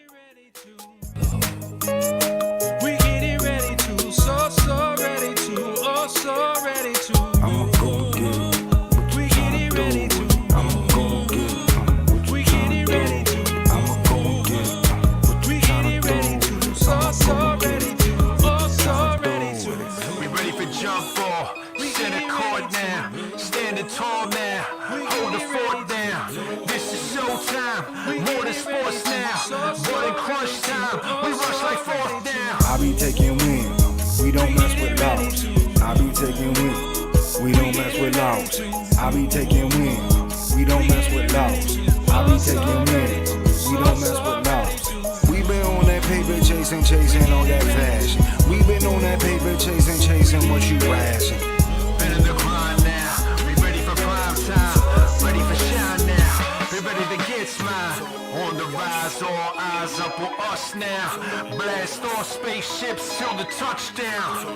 We getting ready to, so ready to, oh so ready to. I'ma go get what We you getting tryna ready do. to. I'ma go get what you We getting tryna ready do. to. I'ma go get what you We getting tryna ready do. to, so I'ma go ready get to, what oh you so tryna ready do. to. We ready for jump ball, center court now, standing tall now, hold the fort down. This is showtime, more than sports now, more than crunch time. We rush like fourth down. I be taking wins, we don't mess with loss. I be taking wins, we don't mess with loss. I be taking wins, we don't mess with loss. I be taking wins, we don't mess with loss. We been on that paper chasing all that fashion. We been on that paper chasing what you ration. Been in the grind now, we ready for prime time, ready for shine now. We ready to get smile. On the rise, all eyes up on us now. Blast off spaceships till the touchdown.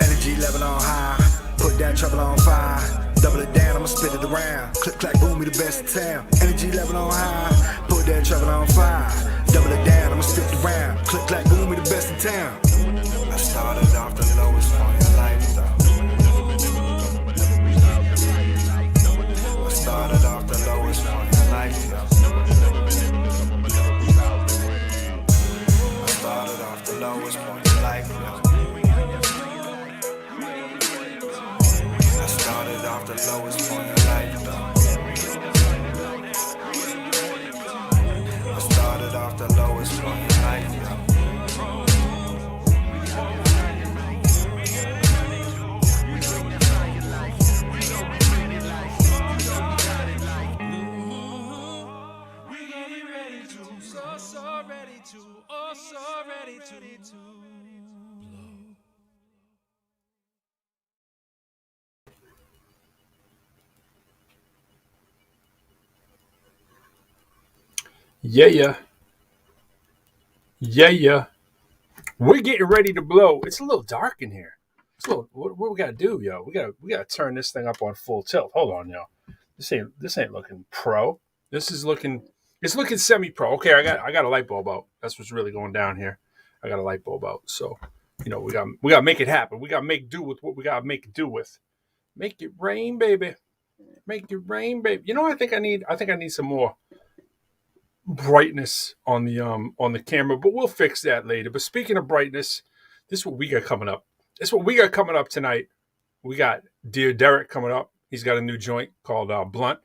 Energy level on high, put that trouble on fire. Double it down, I'ma spit it around. Click, clack, boom, we the best in town. Energy level on high, put that trouble on fire. Double it down, I'ma spit it around. Click, clack, boom, we the best in town. I started off the lowest point in life, though. I started off the lowest point in life, though. I started off the lowest point in life, though. I started off the lowest point in life, though. I started off the lowest point in life, though. We getting ready to, so ready to, oh so ready to. Yeah. We're getting ready to blow. It's a little dark in here. It's a little, what we gotta do, yo? We gotta turn this thing up on full tilt. Hold on, yo. This ain't looking pro. It's looking semi-pro. Okay, I got a light bulb out. That's what's really going down here. I got a light bulb out. So, we gotta make it happen. We gotta make do with what we gotta make do with. Make it rain, baby. Make it rain, baby. You know what I think I need? I think I need some more brightness on the camera, but we'll fix that later. But speaking of brightness, this is what we got coming up. This is what we got coming up tonight. We got Derrick coming up. He's got a new joint called Blunt.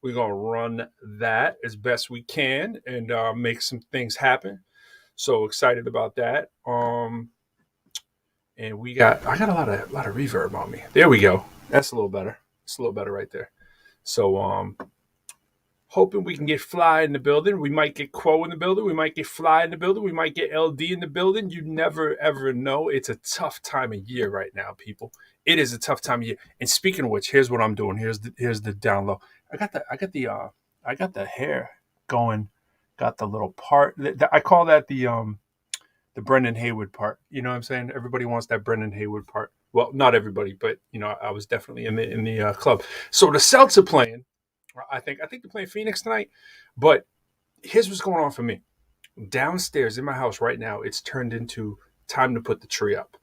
We're gonna run that as best we can and make some things happen. So excited about that. And I got a lot of reverb on me. There we go. That's a little better. It's a little better right there. So hoping we can get Fly in the building. We might get Quo in the building. We might get Fly in the building. We might get LD in the building. You never, ever know. It's a tough time of year right now, people. It is a tough time of year. And speaking of which, here's what I'm doing. Here's the down low. I got the hair going. Got the little part. I call that the Brendan Haywood part. You know what I'm saying? Everybody wants that Brendan Haywood part. Well, not everybody, but I was definitely in the club. So the Celtics are playing. I think they're playing Phoenix tonight. But here's what's going on for me. Downstairs in my house right now, it's turned into time to put the tree up.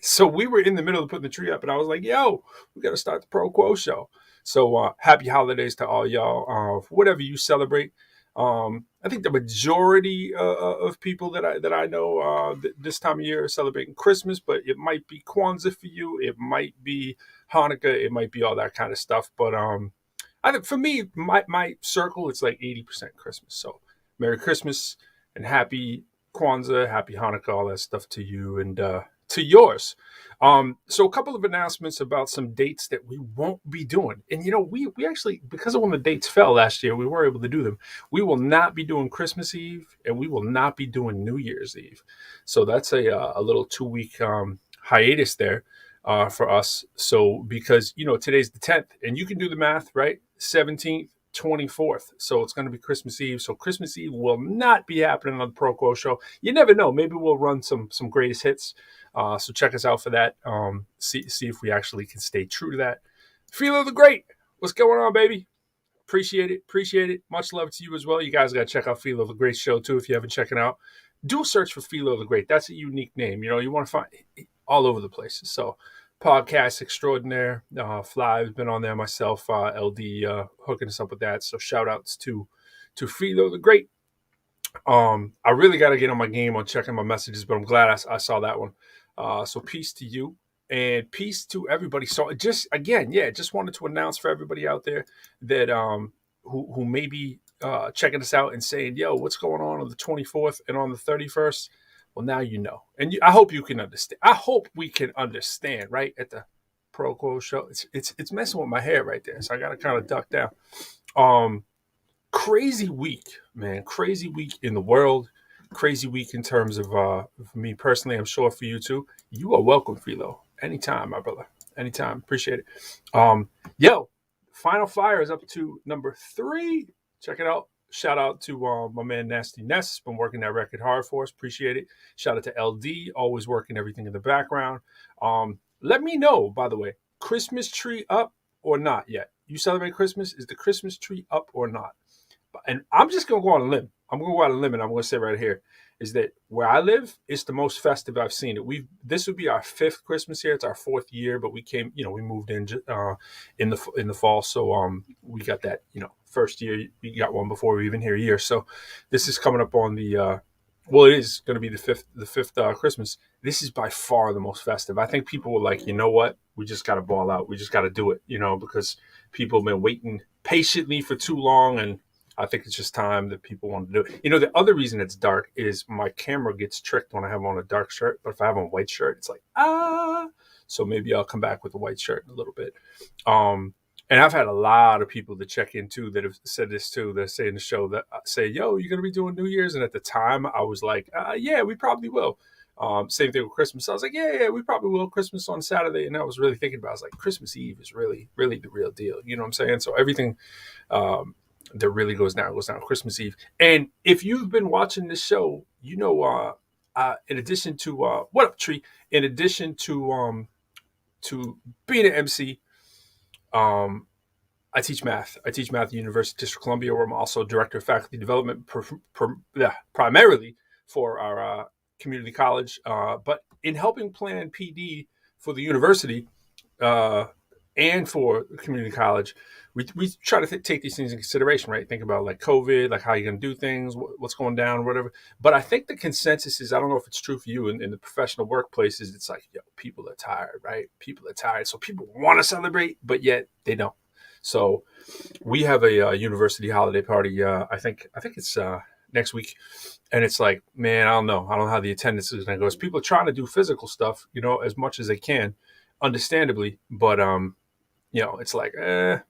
So we were in the middle of putting the tree up, and I was like, yo, we got to start the ProQuo Show. So happy holidays to all y'all. Whatever you celebrate. I think the majority of people that I know this time of year are celebrating Christmas, but it might be Kwanzaa for you. It might be Hanukkah. It might be all that kind of stuff. But I think for me, my circle, it's like 80% Christmas. So Merry Christmas and Happy Kwanzaa, Happy Hanukkah, all that stuff to you and to yours. So a couple of announcements about some dates that we won't be doing. And, we actually, because of when the dates fell last year, we were able to do them. We will not be doing Christmas Eve and we will not be doing New Year's Eve. So that's a little 2-week hiatus there. For us. So because, today's the 10th and you can do the math, right? 17th, 24th. So it's going to be Christmas Eve. So Christmas Eve will not be happening on the ProQuo Show. You never know. Maybe we'll run some greatest hits. So check us out for that. See if we actually can stay true to that. Feel the Great What's going on, baby? Appreciate it. Appreciate it. Much love to you as well. You guys got to check out Philo the Great show too if you haven't checked it out. Do a search for Philo the Great. That's a unique name. You know, you want to find all over the places. So, podcast extraordinaire. Fly has been on there myself. LD hooking us up with that. So, shout outs to Philo the Great. I really got to get on my game on checking my messages, but I'm glad I saw that one. So, peace to you. And peace to everybody. So just again, just wanted to announce for everybody out there that who may be checking us out and saying, "Yo, what's going on the 24th and on the 31st?" Well, now you know, and I hope you can understand. I hope we can understand, right? At the ProQuo Show, it's messing with my hair right there, so I got to kind of duck down. Crazy week, man. Crazy week in the world. Crazy week in terms of for me personally. I'm sure for you too. You are welcome, Philo. Anytime, my brother. Anytime. Appreciate it. Yo, Final Flyer is up to number 3. Check it out. Shout out to my man Nasty Ness. Been working that record hard for us. Appreciate it. Shout out to LD. Always working everything in the background. Let me know, by the way, Christmas tree up or not yet? You celebrate Christmas? Is the Christmas tree up or not? And I'm just going to go on a limb. I'm going to go out on a limb, and I'm going to say right here is that where I live, it's the most festive I've seen it. This would be our 5th Christmas here. It's our 4th year, but we came, we moved in the fall, so we got that, first year. We got one before we even here a year. So this is coming up on the it is going to be the fifth Christmas. This is by far the most festive. I think people were like, you know what? We just got to ball out. We just got to do it, because people have been waiting patiently for too long, and I think it's just time that people want to do it. The other reason it's dark is my camera gets tricked when I have on a dark shirt, but if I have on a white shirt, it's like, So maybe I'll come back with a white shirt in a little bit. And I've had a lot of people that check in too that have said this too. That say in the show that say, "Yo, you're gonna be doing New Year's," and at the time I was like, "Yeah, we probably will." Same thing with Christmas. I was like, "Yeah, we probably will." Christmas on Saturday, and I was really thinking about. I was like, Christmas Eve is really, really the real deal. You know what I'm saying? So everything that really goes down Christmas Eve. And if you've been watching this show, in addition to what up, Tree? In addition to being an MC. I teach math. I teach math at the University of District of Columbia, where I'm also director of faculty development, primarily for our community college. But in helping plan PD for the university and for community college, we try to take these things in consideration, right? Think about like COVID, like how you're going to do things, what's going down, whatever. But I think the consensus is, I don't know if it's true for you in the professional workplaces, it's like, people are tired, right? People are tired. So people want to celebrate, but yet they don't. So we have a university holiday party. I think it's next week. And it's like, man, I don't know how the attendance is going to go. People are trying to do physical stuff, as much as they can, understandably. But, it's like,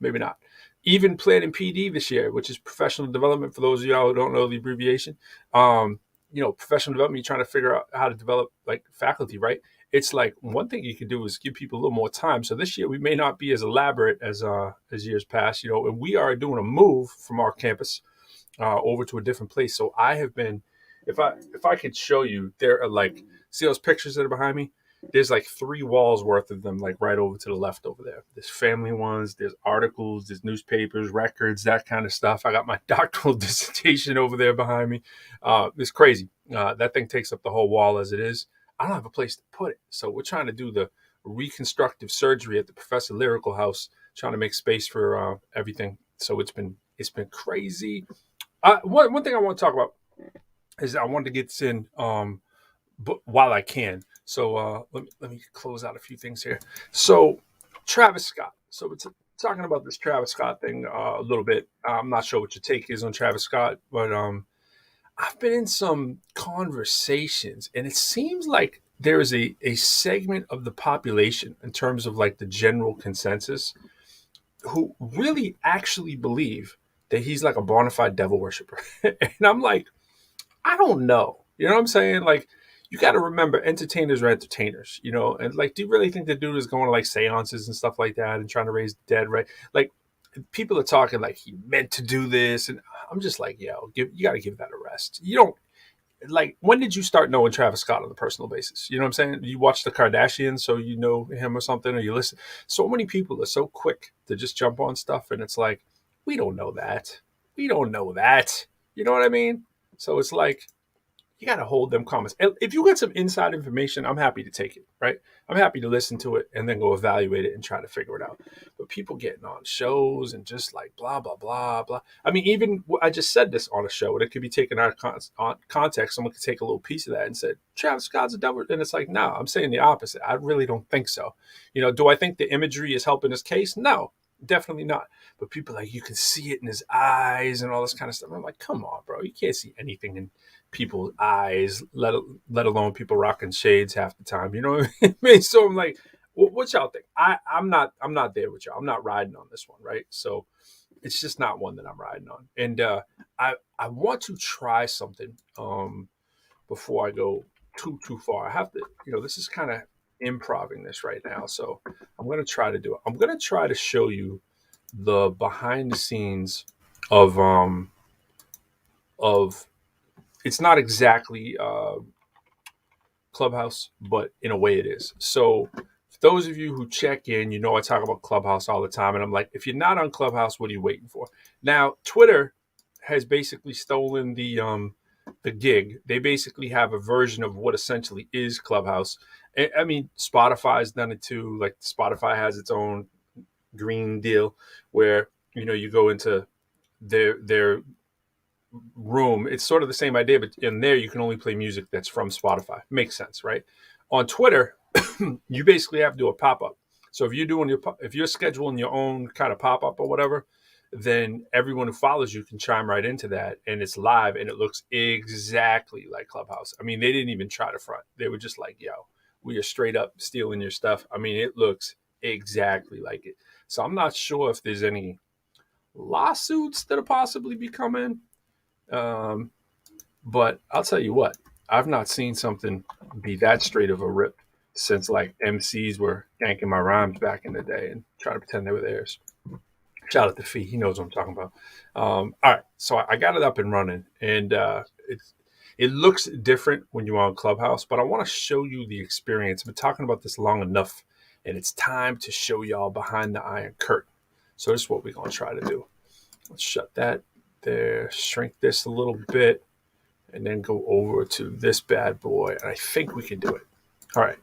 maybe not. Even planning PD this year, which is professional development, for those of y'all who don't know the abbreviation, professional development, you're trying to figure out how to develop like faculty, right? It's like one thing you can do is give people a little more time. So this year we may not be as elaborate as years past, and we are doing a move from our campus over to a different place. So I have been, if I could show you, there are like, see those pictures that are behind me? There's like 3 walls worth of them, like right over to the left over there. There's family ones, there's articles, there's newspapers, records, that kind of stuff. I got my doctoral dissertation over there behind me. It's crazy. That thing takes up the whole wall as it is. I don't have a place to put it. So we're trying to do the reconstructive surgery at the Professor Lyrical House, trying to make space for everything. So it's been crazy. One thing I want to talk about is I wanted to get this in but while I can. So let me close out a few things here. So Travis Scott. So we're talking about this Travis Scott thing a little bit. I'm not sure what your take is on Travis Scott, but I've been in some conversations, and it seems like there is a segment of the population in terms of like the general consensus who really actually believe that he's like a bona fide devil worshiper. And I'm like, I don't know. You know what I'm saying? Like, you got to remember, entertainers are entertainers, and like, do you really think the dude is going to like seances and stuff like that and trying to raise the dead, right? Like, people are talking like he meant to do this. And I'm just like, you got to give that a rest. like, when did you start knowing Travis Scott on a personal basis? You know what I'm saying? You watch the Kardashians, so you know him or something, or you listen. So many people are so quick to just jump on stuff, and it's like, we don't know that. We don't know that. You know what I mean? So it's like, you got to hold them comments. If you got some inside information, I'm happy to take it, right? I'm happy to listen to it and then go evaluate it and try to figure it out. But people getting on shows and just like blah, blah, blah, blah. I mean, even I just said this on a show, and it could be taken out of context. Someone could take a little piece of that and said, Travis Scott's a devil. And it's like, no, I'm saying the opposite. I really don't think so. You know, do I think the imagery is helping his case? No, definitely not. But people like, you can see it in his eyes and all this kind of stuff. I'm like, come on, bro. You can't see anything in people's eyes, let alone people rocking shades half the time. You know what I mean? So I'm like, what y'all think? I'm not there with y'all. I'm not riding on this one, right? So it's just not one that I'm riding on. And I want to try something before I go too far. I have to, this is kind of improving this right now. So I'm going to try to do it. I'm going to try to show you the behind the scenes of it's not exactly Clubhouse, but in a way it is. So for those of you who check in, I talk about Clubhouse all the time. And I'm like, if you're not on Clubhouse, what are you waiting for? Now, Twitter has basically stolen the gig. They basically have a version of what essentially is Clubhouse. I mean, Spotify's done it too. Like, Spotify has its own green deal where, you go into their room. It's sort of the same idea, but in there you can only play music that's from Spotify. Makes sense, right? On Twitter, you basically have to do a pop-up. So if you're scheduling your own kind of pop-up or whatever, then everyone who follows you can chime right into that, and it's live, and it looks exactly like Clubhouse. I mean, they didn't even try to front. They were just like, yo, we are straight up stealing your stuff. I mean, it looks exactly like it. So I'm not sure if there's any lawsuits that are possibly be coming. But I'll tell you what, I've not seen something be that straight of a rip since like MCs were yanking my rhymes back in the day and trying to pretend they were theirs. Shout out to Fee. He knows what I'm talking about. All right. So I got it up and running, and it looks different when you're on Clubhouse, but I want to show you the experience. I've been talking about this long enough, and it's time to show y'all behind the iron curtain. So this is what we're going to try to do. Let's shut that there, shrink this a little bit, and then go over to this bad boy. And I think we can do it. All right.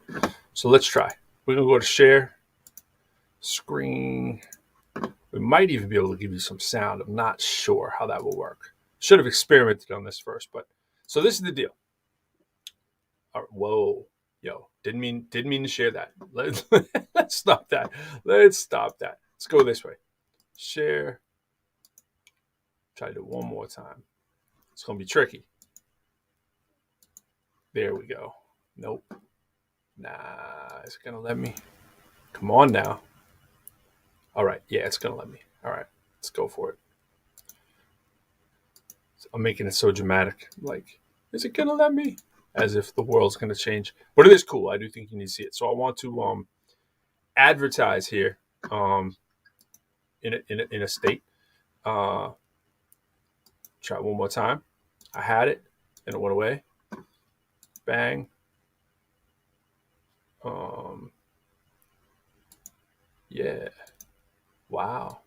So let's try. We're going to go to share screen. We might even be able to give you some sound. I'm not sure how that will work. Should have experimented on this first, but so this is the deal. All right, whoa, yo, didn't mean to share that. Let's stop that. Let's go this way. Share. Try to do it one more time. It's gonna be tricky. There we go. Nope. Nah, is it gonna let me? Come on now. All right, yeah, it's gonna let me. All right, let's go for it. I'm making it so dramatic. Like, is it gonna let me? As if the world's gonna change. But it is cool. I do think you need to see it. So I want to advertise here in a state. Try it one more time. I had it, and it went away. Bang. Yeah. Wow.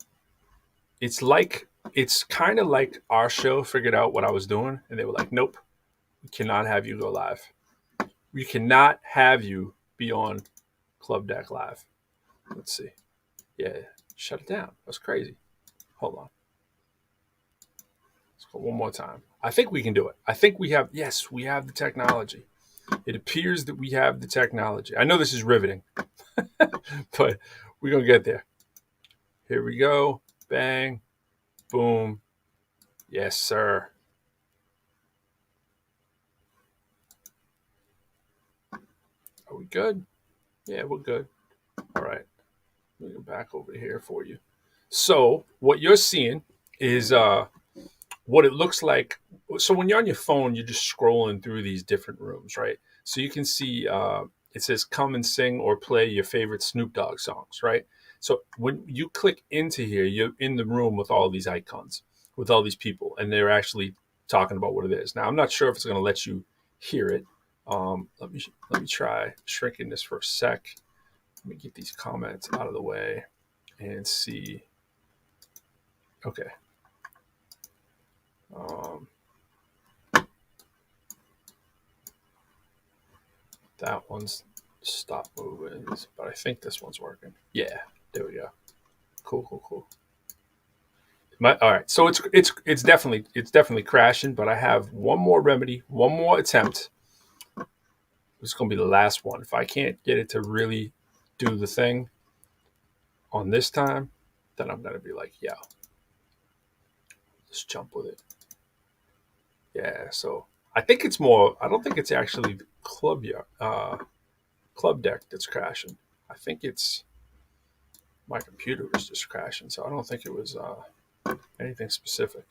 It's kind of like our show figured out what I was doing, and they were like, nope, we cannot have you go live. We cannot have you be on Club Deck Live. Let's see. Yeah, shut it down. That's crazy. Hold on. Let's go one more time. I think we can do it. I think we have the technology. It appears that we have the technology. I know this is riveting, but we're going to get there. Here we go. Bang. Boom. Yes, sir. Are we good? Yeah, we're good. All right. Let me go back over here for you. So what you're seeing is what it looks like. So when you're on your phone, you're just scrolling through these different rooms, right? So you can see it says come and sing or play your favorite Snoop Dogg songs, right? So when you click into here, you're in the room with all these icons, with all these people, and they're actually talking about what it is. Now, I'm not sure if it's going to let you hear it. Let me try shrinking this for a sec. Let me get these comments out of the way and see. Okay. That one's stopped moving, but I think this one's working. Yeah, there we go. Cool. All right, so it's definitely crashing, but I have one more remedy, one more attempt. This is gonna be the last one. If I can't get it to really do the thing on this time, then I'm gonna be like, yeah, let's jump with it. Yeah, so I think it's more. I don't think it's actually the club deck that's crashing. I think it's my computer was just crashing, so I don't think it was anything specific.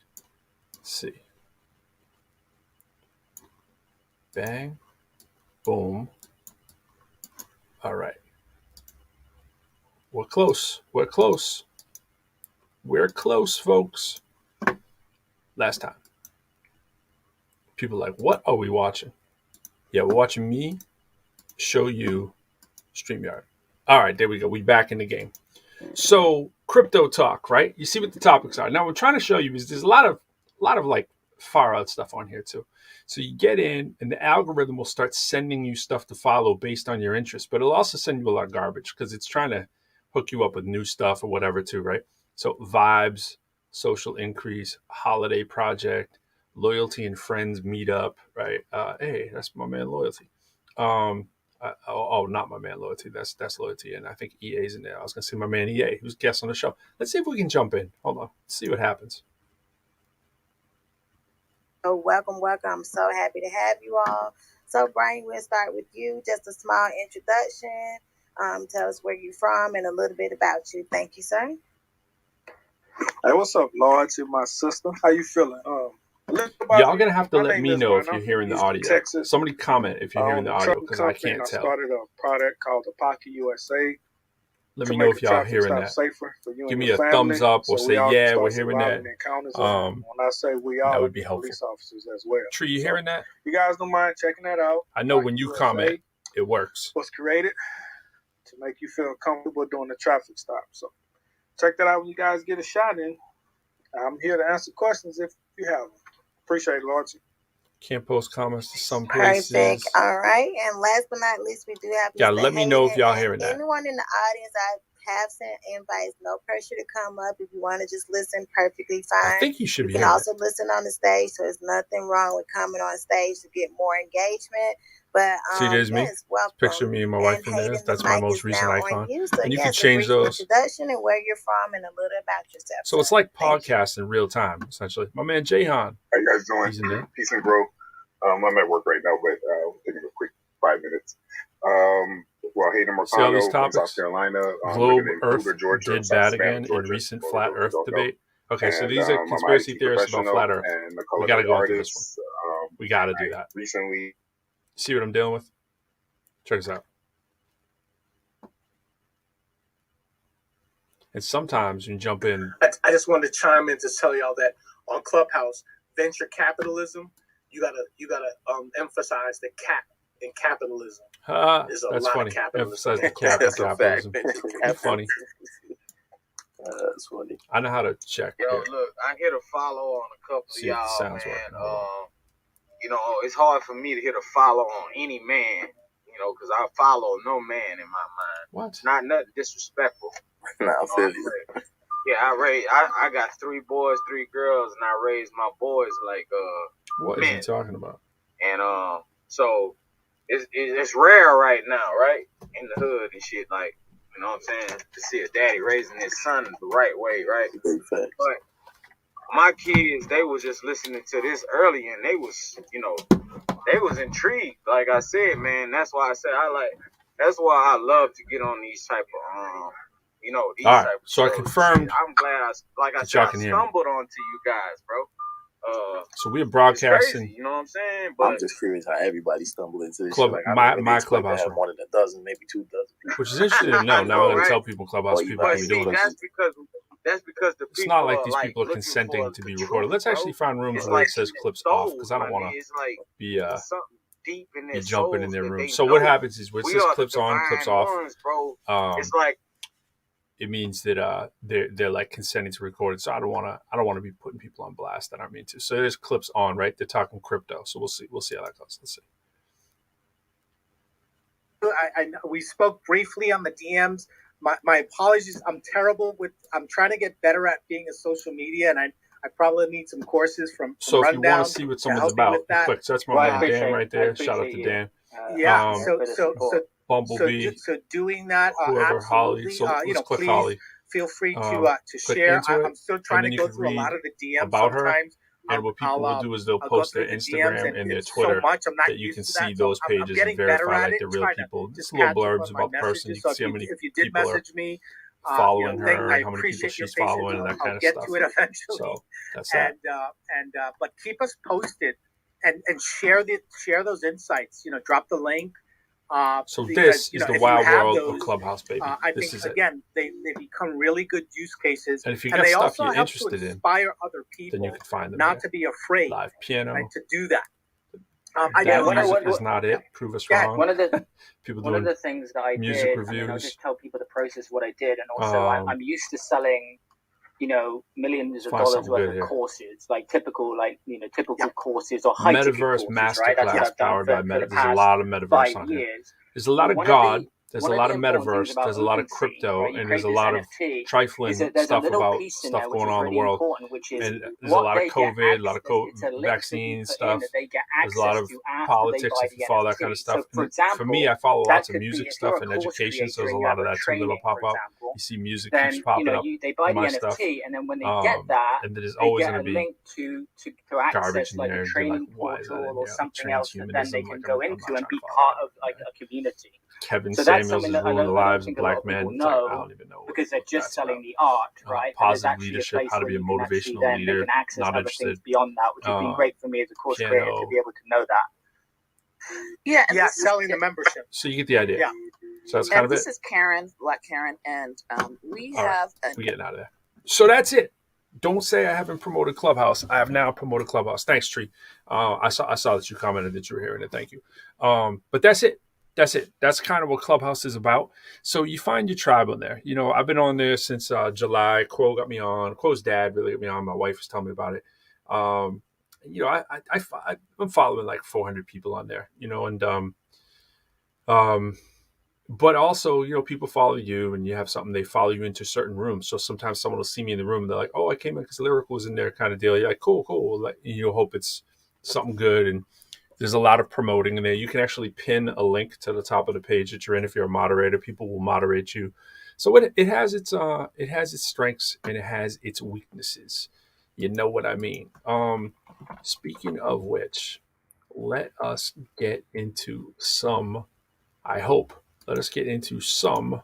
Let's see. Bang, boom. All right. We're close, folks. Last time. People are like, what are we watching? Yeah, we're watching me show you StreamYard. All right, there we go. We back in the game. So crypto talk, right? You see what the topics are. Now what I'm trying to show you is there's a lot of like far out stuff on here too. So you get in and the algorithm will start sending you stuff to follow based on your interest, but it'll also send you a lot of garbage because it's trying to hook you up with new stuff or whatever too, right? So vibes, social increase, holiday project, loyalty and friends meetup, right? Hey, that's my man Loyalty. Not my man Loyalty. That's Loyalty, and I think EA's in there. I was gonna say my man EA, who's guest on the show. Let's see if we can jump in. Hold on, let's see what happens. Oh, welcome. I'm so happy to have you all. So, Brian, we'll start with you. Just a small introduction. Tell us where you're from and a little bit about you. Thank you, sir. Hey, what's up, Loyalty, my sister? How you feeling? Y'all gonna have to let me know if you're hearing the audio. Texas. Somebody comment if you're hearing the audio because I can't tell. I started a product called the Pocket USA. Let me know if y'all hearing that. Give me a thumbs up or say, yeah, we're hearing that. When I say we all, that would be helpful. Police officers as well. Tree, you hearing that? You guys don't mind checking that out. I know when you comment, it works. Was created to make you feel comfortable doing the traffic stop. So check that out when you guys get a shot in. I'm here to answer questions if you have them. Appreciate it, Loyalty. Can't post comments to some places. Perfect. All right. And last but not least, we do have Mr. Let me know if y'all hearing that. Anyone in the audience, I have sent invites. No pressure to come up. If you want to just listen, perfectly fine. I think you should be. You can also listen on the stage, so there's nothing wrong with coming on stage to get more engagement. But see, there's me. Picture me and my wife in there. That's my most recent icon. And you can change those. Introduction and where you're from and a little about yourself. So it's like podcast in real time, essentially. My man Jahan. How you guys doing? He's in there. Peace and growth. I'm at work right now, but taking a quick 5 minutes. Well, Hayden Mercado from South Carolina. Globe Earth did bad again in recent flat Earth debate. Okay, so these are conspiracy theorists about flat Earth. We got to go into this one. We got to do that. Recently. See what I'm dealing with? Check this out. And sometimes you can jump in. I just wanted to chime in to tell y'all that on Clubhouse, venture capitalism, you gotta emphasize the cap in capitalism. That's funny. Emphasize the cap in capitalism. That's funny. That's funny. I know how to check. Yo, look, I hit a follow on a couple of y'all, man. Working. It's hard for me to hit a follow on any man, because I follow no man in my mind. What? Not nothing disrespectful. Nah, I feel you. Yeah, I got 3 boys, 3 girls, and I raised my boys like What men. is he talking about? And so it's rare right now, right? In the hood and shit, like, you know what I'm saying? To see a daddy raising his son the right way, right? But my kids, they was just listening to this early, and they was intrigued. Like I said, man, that's why I said that's why I love to get on these type of these all right, type of so I confirmed. I'm glad I stumbled onto you guys, bro. So we are broadcasting. Crazy, you know what I'm saying? But I'm just curious how everybody stumbled into this. Club, shit. my clubhouse, more than a dozen, maybe 2 dozen. Which is interesting to know. Now I'm going to tell people clubhouse people can be doing this. That's because That's because the people it's not like these are, people are looking consenting for to be the recorded. truth, Let's bro. actually find rooms It's where like it says in their clips off, soul, because I don't my want nigga. to It's like be something deep in their be jumping in souls their that room. they So know. what happens is, where it We says are the clips on, clips divine off, ones, bro. It's like it means that they're like consenting to record it. So I don't want to be putting people on blast that I mean to. So there's clips on, right? They're talking crypto. So we'll see how that goes. Let's see. We spoke briefly on the DMs. My apologies. I'm terrible with. I'm trying to get better at being a social media, and I probably need some courses from So if you Rundown want to see what someone's help me about, with that. click. So that's my man Dan right there. Shout out to Dan. Yeah. Bumblebee. So doing that, whoever, Holly. absolutely. So let's click please Holly. feel free to share. into it, I'm still trying and to then go you through a can lot of the DMs about her. sometimes. And what people will do is they'll post their Instagram and their Twitter that you can see those pages and verify like they're real people. Just little blurbs about the person. You can see how many people are following her, how many people she's following, and that kind of stuff. I'll get to it eventually. So that's that. But keep us posted and share those insights. Drop the link. So because, this is the wild world those, of Clubhouse, baby. I this think is again they become really good use cases, and if you got they stuff also you're help interested to in, inspire other people, then you can find them not there. to be afraid, live piano, right, to do that. Music is not it. Prove us wrong. One of the people one doing of the things that I music did, reviews. I'll just tell people the process what I did, and also I'm used to selling, millions of dollars worth of courses, like typical courses or high ticket courses, right? That's what I've done for the There's a lot of metaverse 5 on years. here. There's a lot of God. There's a lot of metaverse. There's a lot of crypto, and there's a lot of trifling stuff about stuff going on in the world. And there's a lot of COVID, a lot of vaccine stuff. There's a lot of politics, if you follow that kind of stuff. For me, I follow lots of music stuff and education, so there's a lot of that too that'll pop up. You see music keeps popping up they buy in my the stuff. NFT, and then when they get that, and there's always they going get to a be link to access like a training why is that portal in or there? something else that then they can like, go I'm into not and be trying to part follow of like a community. Kevin So Samuels that's is something that I ruling the don't lives of think a lot black of men. people It's like, I know don't even know because they're just that's selling about. the art, right? Positive leadership, how to be a motivational leader, They can access not other interested. things beyond that, which has been great for me as a course creator to be able to know that. Yeah, selling the membership. So you get the idea. Yeah. So that's kind of it. This is Karen, Black Karen, and we All have. Right. We're getting out of there. So that's it. Don't say I haven't promoted Clubhouse. I have now promoted Clubhouse. Thanks, Tree. I saw that you commented that you were hearing it. Thank you. But that's it. That's kind of what Clubhouse is about. So you find your tribe on there. I've been on there since July. Quo got me on. Quo's dad really got me on. My wife was telling me about it. I'm following like 400 people on there. But also, people follow you, and you have something, they follow you into certain rooms. So sometimes someone will see me in the room, and they're like, "Oh, I came in because Lyrical was in there," kind of deal. You're like, "Cool." Like, you hope it's something good, and there's a lot of promoting in there. You can actually pin a link to the top of the page that you're in. If you're a moderator, people will moderate you. So it has its strengths and it has its weaknesses. You know what I mean? Speaking of which, let us get into some. I hope. Let us get into some.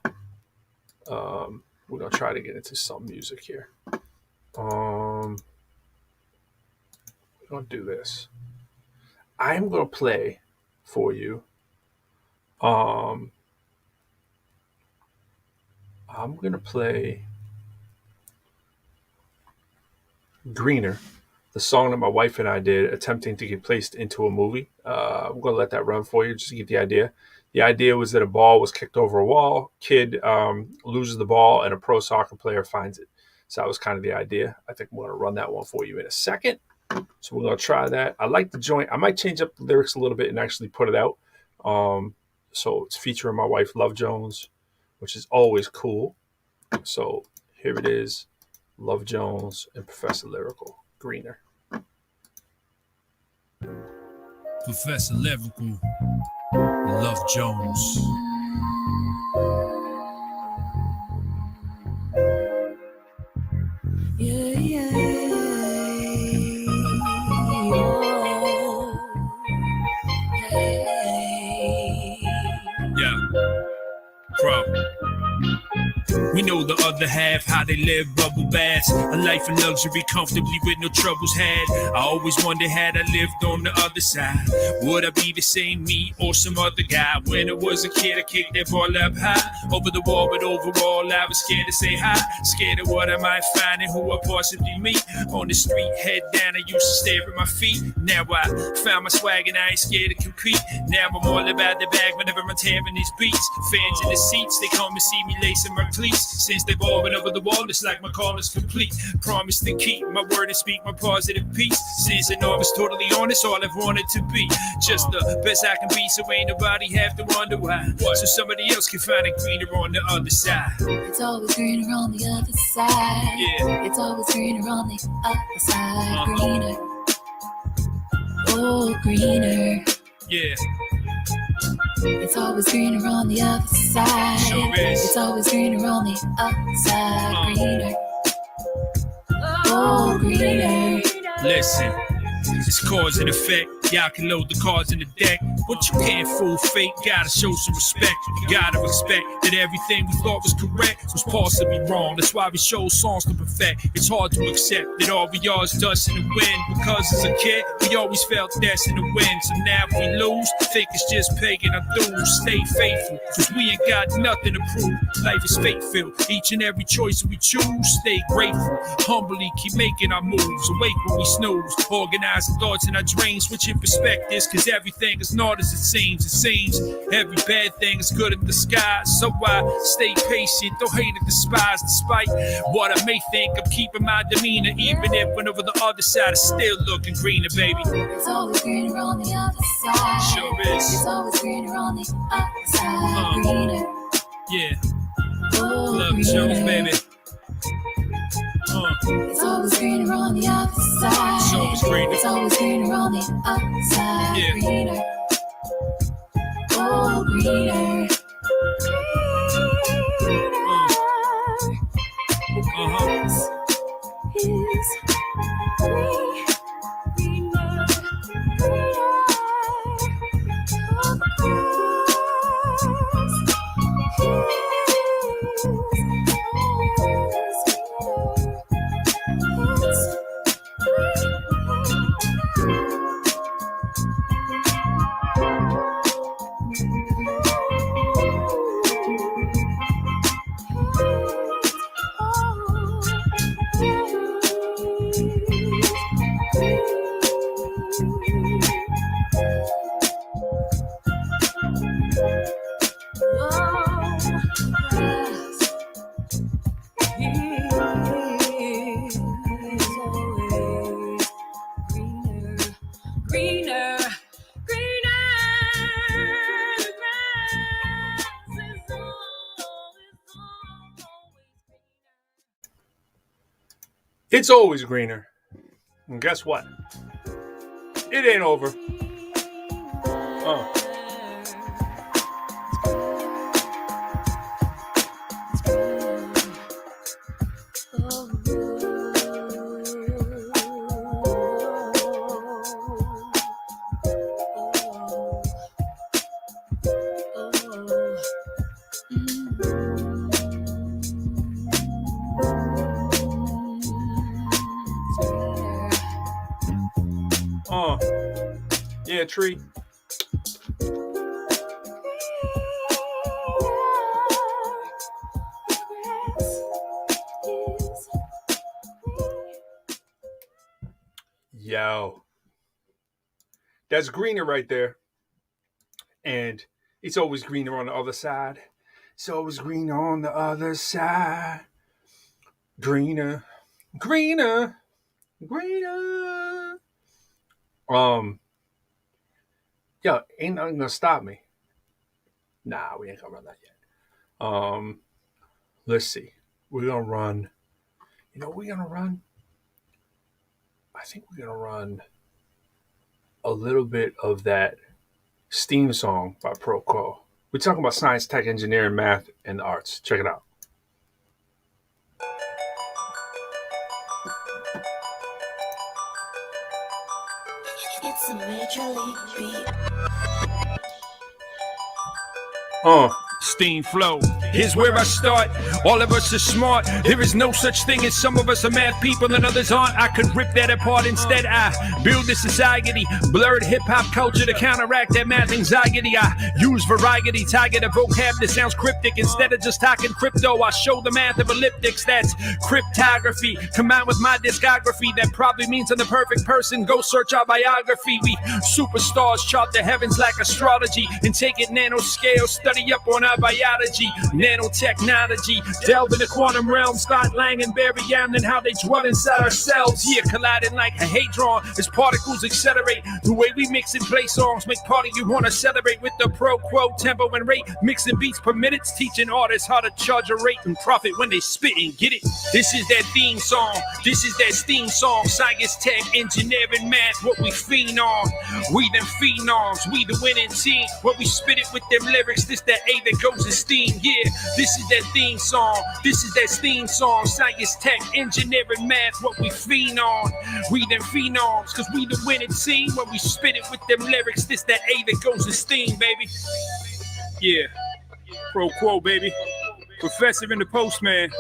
We're gonna try to get into some music here. We're gonna do this. I am gonna play for you. I'm gonna play Greener, the song that my wife and I did attempting to get placed into a movie. I'm gonna let that run for you just to get the idea. The idea was that a ball was kicked over a wall, kid loses the ball, and a pro soccer player finds it. So that was kind of the idea. I think I'm going to run that one for you in a second. So we're going to try that. I like the joint. I might change up the lyrics a little bit and actually put it out. So it's featuring my wife, Love Jones, which is always cool. So here it is, Love Jones and Professor Lyrical, Greener. Professor Lyrical, Love Jones. Yeah. Yeah. Pro. We know the other half, how they live bubble baths. A life of luxury, comfortably with no troubles had. I always wondered, had I lived on the other side, would I be the same me or some other guy? When I was a kid, I kicked that ball up high over the wall, but overall I was scared to say hi. Scared of what I might find and who I possibly meet. On the street, head down, I used to stare at my feet. Now I found my swag and I ain't scared to compete. Now I'm all about the bag whenever I'm tearing these beats. Fans in the seats, they come and see me lacing my cleats. Since they've all been over the wall, it's like my call is complete. Promise to keep my word and speak my positive peace. Since I know I was totally honest, all I've wanted to be. Just the best I can be, so ain't nobody have to wonder why. So somebody else can find it greener on the other side. It's always greener on the other side. Yeah. It's always greener on the other side. Greener. Oh, greener. Yeah. It's always greener on the other side. Sure is. It's always greener on the other side. Greener. Oh, greener. Listen, it's cause and effect. Y'all can load the cards in the deck, but you can't fool fate. Gotta show some respect. You gotta expect that everything we thought was correct was possibly wrong. That's why we show songs to perfect. It's hard to accept that all we are is dust in the wind. Because as a kid, we always felt destined to win. So now if we lose, think it's just paying our dues. Stay faithful, cause we ain't got nothing to prove. Life is fate-filled. Each and every choice we choose, stay grateful. Humbly keep making our moves. Awake when we snooze. Organize our thoughts and our dreams, switching perspectives, cause everything is not as it seems. It seems every bad thing is good in disguise. So I stay patient, don't hate or despise. Despite what I may think, I'm keeping my demeanor. Even if when over the other side, it's still looking greener, baby. It's always greener on the other side. Sure is. It's always greener on the other side. Greener. Yeah. Oh, Love greener. Jones, baby. It's always greener on the other side. It's always greener. It's always greener on the other side. Yeah. Greener. Oh, greener. It's always greener. And guess what? It ain't over. Yeah, tree. Yo. That's greener right there. And it's always greener on the other side. It's always greener on the other side. Greener. Greener. Greener. Yo, ain't nothing gonna stop me. Nah, we ain't gonna run that yet. Let's see. We're gonna run. You know what we're gonna run? I think we're gonna run a little bit of that Steam song by ProQuo. We're talking about science, tech, engineering, math, and arts. Check it out. It's a major league beat. Steam flow. Here's where I start. All of us are smart. There is no such thing as some of us are math people and others aren't. I could rip that apart. Instead, I build a society. Blurred hip-hop culture to counteract that math anxiety. I use variety. Target a vocab that sounds cryptic. Instead of just talking crypto, I show the math of elliptics. That's cryptography. Combined with my discography. That probably means I'm the perfect person. Go search our biography. We superstars chart the heavens like astrology and take it nanoscale. Study up on our biology, nanotechnology, delve into quantum realms, start Lang and Barry-Allen and how they dwell inside ourselves. Here, colliding like a hadron as particles accelerate. The way we mix and play songs make part of you want to celebrate with the ProQuo tempo and rate. Mixing beats per minute, teaching artists how to charge a rate and profit when they spit and get it. This is that theme song, this is that steam song. Science, tech, engineering, math, what we fiend on. We them phenoms, we the winning team. When we spit it with them lyrics, this that A that goes in steam. Yeah, this is that theme song, this is that steam song. Science, tech, engineering, math, what we fiend on. We them phenoms, cause we the winning team. When we spit it with them lyrics, this that A that goes in steam, baby. Yeah, ProQuo, baby. Professor and the postman.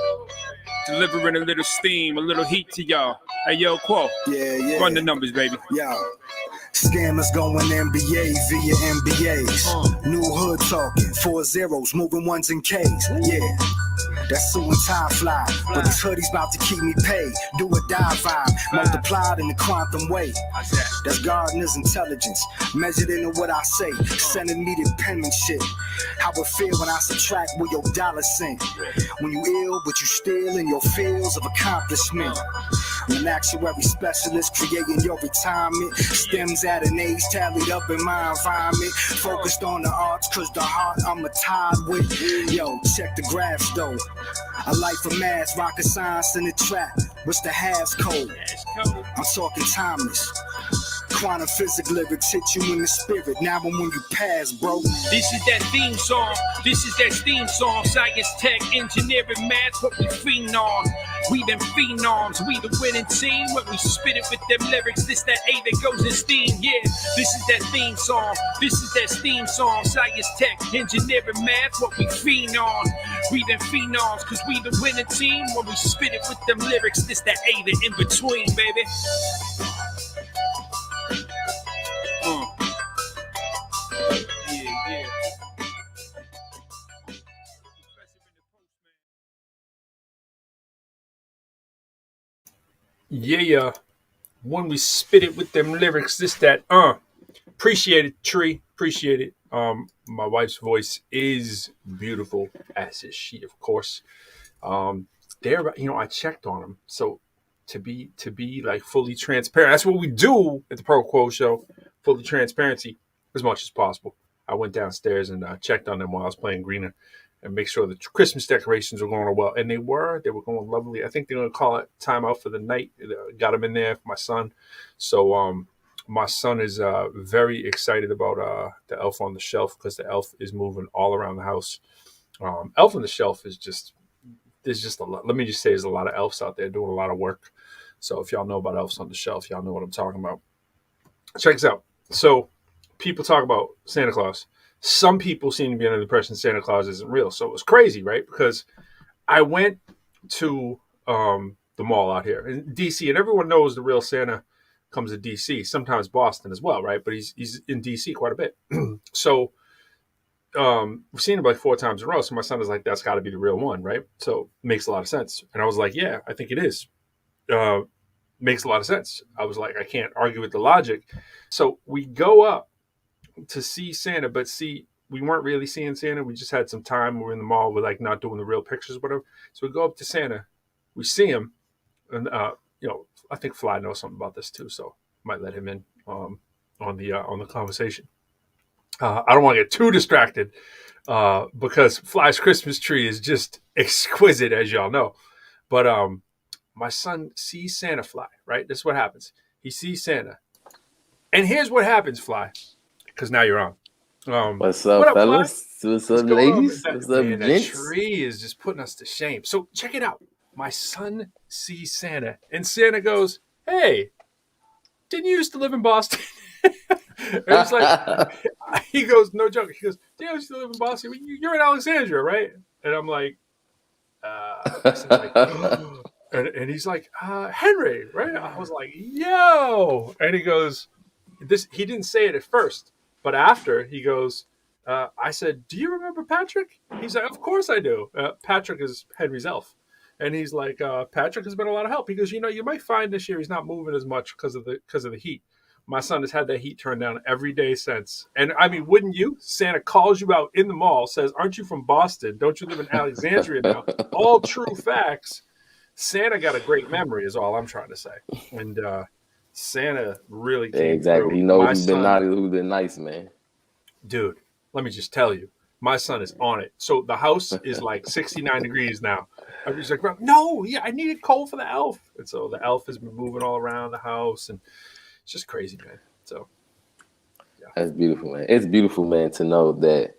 Delivering a little steam, a little heat to y'all. Hey, yo, Quo. Yeah. Run the numbers, baby. Yo. Scammers going MBA via MBAs. New hood talking, 4 zeros, moving ones in K's. Yeah, that's suit and tie fly. But this hoodie's about to keep me paid. Do or die vibe, multiplied in the quantum way. That's Gardner's intelligence, measured into what I say. Centimeter penmanship. How it feel when I subtract where your dollars sink. When you ill, but you still in your fields of accomplishment. I'm an actuary specialist creating your retirement. Stems at an age tallied up in my environment. Focused on the arts, cause the heart I'm a tied with. Yo, check the graphs though. A life of math, rocket science in the trap. What's the halves code? I'm talking timeless. Quantum physics lyrics hit you in the spirit. Now and when you pass, bro. This is that theme song. This is that steam song. Science, tech, engineering, math, what we fiend on. We them phenoms, we the winning team. When we spit it with them lyrics, this that A that goes in steam. Yeah, this is that theme song. This is that steam song. Science, tech, engineering, math, what we fiend on. We them phenoms, cause we the winning team. When we spit it with them lyrics, this that A that in between, baby. Yeah, when we spit it with them lyrics, this, that, appreciate it, Tree, appreciate it. My wife's voice is beautiful, as is she, of course. I checked on them, so to be like fully transparent, that's what we do at the ProQuo Show, fully transparency as much as possible. I went downstairs and checked on them while I was playing Greener and make sure the Christmas decorations were going well. And they were going lovely. I think they're going to call it time out for the night. Got them in there for my son. So my son is very excited about the Elf on the Shelf because the elf is moving all around the house. Elf on the Shelf is there's just a lot. Let me just say there's a lot of elves out there doing a lot of work. So if y'all know about Elves on the Shelf, y'all know what I'm talking about. Check this out. So people talk about Santa Claus. Some people seem to be under the impression Santa Claus isn't real. So it was crazy, right? Because I went to the mall out here in D.C., and everyone knows the real Santa comes to D.C., sometimes Boston as well, right? But he's in D.C. quite a bit. So we've seen him like 4 times in a row. So my son is like, that's got to be the real one, right? So it makes a lot of sense. And I was like, yeah, I think it is. Makes a lot of sense. I was like, I can't argue with the logic. So we go up to see Santa, but we weren't really seeing Santa. We just had some time. We were in the mall. We're like not doing the real pictures, whatever. So we go up to Santa. We see him, and I think Fly knows something about this too, so might let him in on the conversation. I don't want to get too distracted because Fly's Christmas tree is just exquisite, as y'all know. But my son sees Santa Fly. Right, this is what happens. He sees Santa, and here's what happens, Fly. Because now you're on. What's up, fellas? What's up, ladies? What's up, man, gents? That tree is just putting us to shame. So check it out. My son sees Santa, and Santa goes, "Hey, didn't you used to live in Boston?" And he's like, he goes, no joke. He goes, damn, you still live in Boston? You're in Alexandria, right? And I'm like, I said, like, and he's like, Henry, right? I was like, yo. And he goes, he didn't say it at first, but after he goes, I said, do you remember Patrick? He's like, of course I do. Patrick is Henry's elf. And he's like, Patrick has been a lot of help. He goes, you might find this year he's not moving as much because of the heat. My son has had that heat turned down every day since. And I mean, wouldn't you? Santa calls you out in the mall, says, aren't you from Boston? Don't you live in Alexandria now? All true facts. Santa got a great memory is all I'm trying to say. And Santa really came exactly. through. He knows who's been naughty, who's been nice, man. Dude, let me just tell you, my son is on it. So the house is like 69 degrees now. I'm just like, no, yeah, I needed coal for the elf. And so the elf has been moving all around the house, and it's just crazy, man. So, yeah. That's beautiful, man. It's beautiful, man, to know that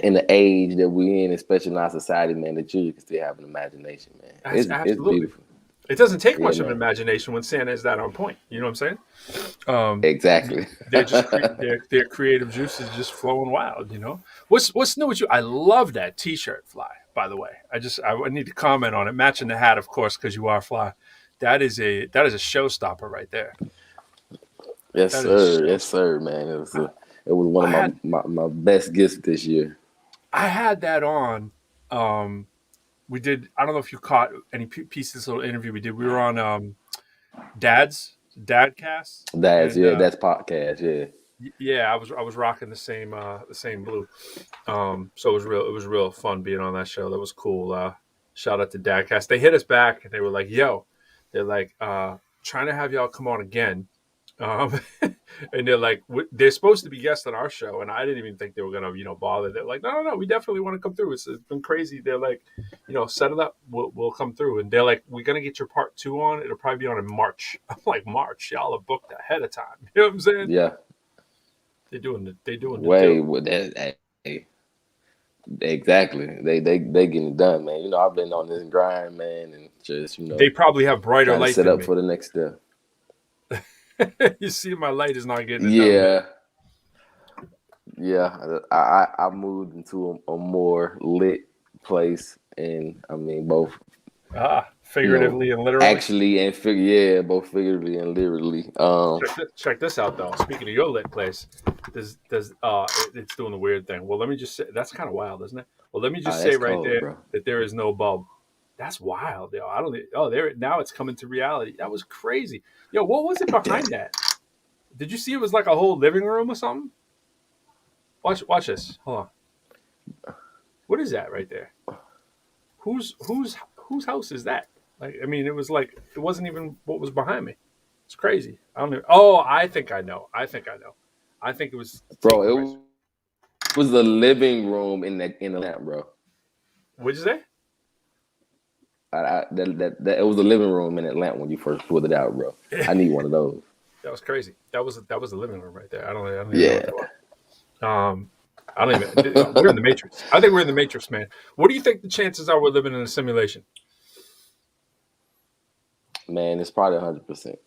in the age that we're in, especially in our society, man, that children can still have an imagination, man. It's beautiful. It doesn't take much of an imagination when Santa is that on point. You know what I'm saying? Exactly. They're just their creative juice is just flowing wild. You know what's new with you? I love that T-shirt, Fly. By the way, I need to comment on it. Matching the hat, of course, because you are Fly. That is a showstopper right there. Yes, sir. Yes, sir, man. It was one of my best gifts this year. I had that on. We did. I don't know if you caught any piece of this little interview we did. We were on Dadcast. Dad's podcast. Yeah. Yeah, I was rocking the same blue. So it was real fun being on that show. That was cool. Shout out to Dadcast. They hit us back and they were like, "Yo," they're like, "Trying to have y'all come on again." And they're like, they're supposed to be guests on our show, and I didn't even think they were gonna, bother. They're like, no, we definitely want to come through. It's been crazy. They're like, set it up, we'll come through. And they're like, we're gonna get your part 2 on. It'll probably be on in March. I'm like, March? Y'all are booked ahead of time. You know what I'm saying? Yeah. They're doing the way with that. Exactly. They getting it done, man. I've been on this grind, man, and just they probably have brighter lights. Set up for the next step. You see, my light is not getting it done. Yeah. I moved into a more lit place, and I mean both. Figuratively and literally. Actually, and both figuratively and literally. Check this out, though. Speaking of your lit place, it's doing the weird thing. Well, let me just say that's kind of wild, isn't it? Well, let me just say right there, bro, that there is no bulb. That's wild, yo. I don't. Oh, there now it's coming to reality. That was crazy, yo. What was it behind that? Did you see it was like a whole living room or something? Watch this. Hold on. What is that right there? Whose house is that? Like, I mean, it wasn't even what was behind me. It's crazy. I don't know. Oh, I think I know. I think it was. Bro, it was the living room in Atlanta, bro. What'd you say? It was the living room in Atlanta when you first pulled it out, bro. I need one of those. That was crazy. That was the living room right there. I don't even know what that was. I don't even. We're in the Matrix. I think we're in the Matrix, man. What do you think the chances are we're living in a simulation? Man, it's probably 100%.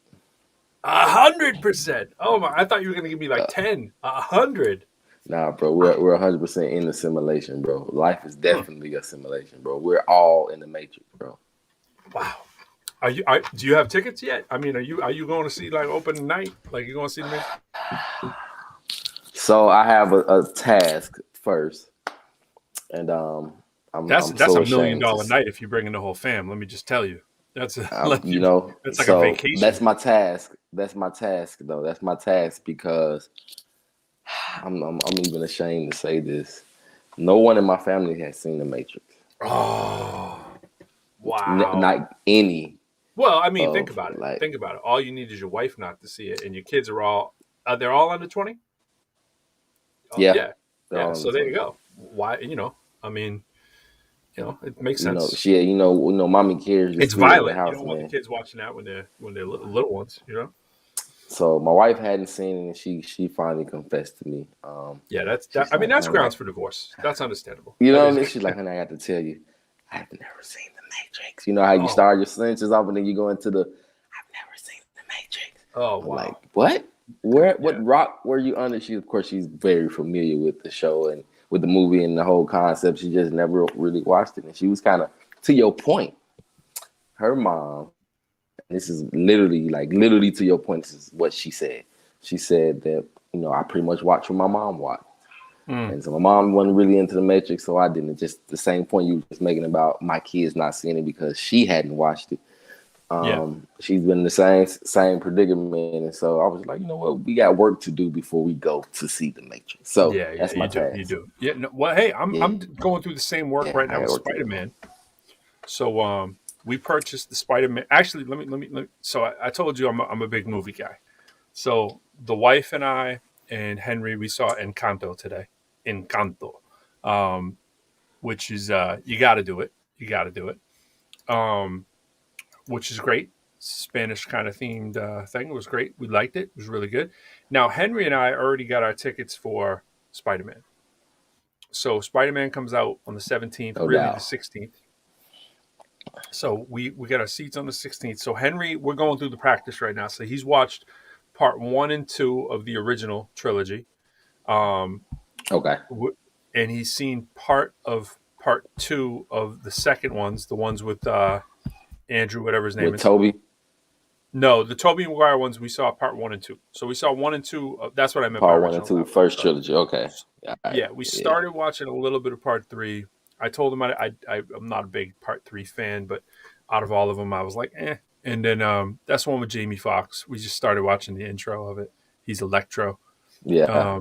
100%. Oh my! I thought you were gonna give me like 10. 100. Nah, bro, we're 100% in the simulation, bro. Life is definitely a simulation, bro. We're all in the Matrix, bro. Wow. Do you have tickets yet? I mean, are you going to see like open night? Like you going to see the Matrix? So I have a task first, and that's so $1 million night if you bring in the whole fam. Let me just tell you, that's that's like a vacation. That's my task. That's my task, though. That's my task because I'm even ashamed to say this. No one in my family has seen the Matrix. Oh, wow! Not any. Well, I mean, think about it. Think about it. All you need is your wife not to see it, and your kids are they're all under 20. Yeah. So there you go. Why? I mean, it makes sense. Mommy cares. It's violent. You don't want the kids watching that when they're little ones. So my wife hadn't seen it, and she finally confessed to me. That's grounds for divorce. That's understandable. You know what I mean? She's like, honey, I got to tell you, I've never seen the Matrix. You know how you start your senses off and then you go into the, I've never seen the Matrix. Oh, wow. I'm like, what? What rock were you under? Of course, she's very familiar with the show and with the movie and the whole concept. She just never really watched it, and she was kind of, to your point, her mom. And this is literally to your point. This is what she said. She said that I pretty much watched what my mom watched, and so my mom wasn't really into the Matrix, so I didn't. Just the same point you were just making about my kids not seeing it because she hadn't watched it. She's been in the same predicament, and so I was like, you know what, we got work to do before we go to see the Matrix. So that's my task. You do. Yeah. No, well, hey, I'm going through the same work right now with Spider-Man. So we purchased the Spider-Man. Actually, let me. So I told you I'm a big movie guy. So the wife and I and Henry, we saw Encanto today. Encanto, which is you got to do it. You got to do it. Which is great. Spanish kind of themed thing. It was great. We liked it. It was really good. Now, Henry and I already got our tickets for Spider-Man. So Spider-Man comes out on the 17th, the 16th. So we got our seats on the 16th. So Henry, we're going through the practice right now. So he's watched part 1 and 2 of the original trilogy. And he's seen part 2 of the second ones, the ones with Andrew, whatever his name is. Toby? No, the Tobey Maguire ones, we saw part 1 and 2. So we saw 1 and 2. That's what I meant. Part 1 and 2, first trilogy. Okay. Yeah, we started watching a little bit of part 3. I told him I'm not a big part 3 fan, but out of all of them, I was like, eh. And then that's one with Jamie Foxx. We just started watching the intro of it. He's Electro. Yeah.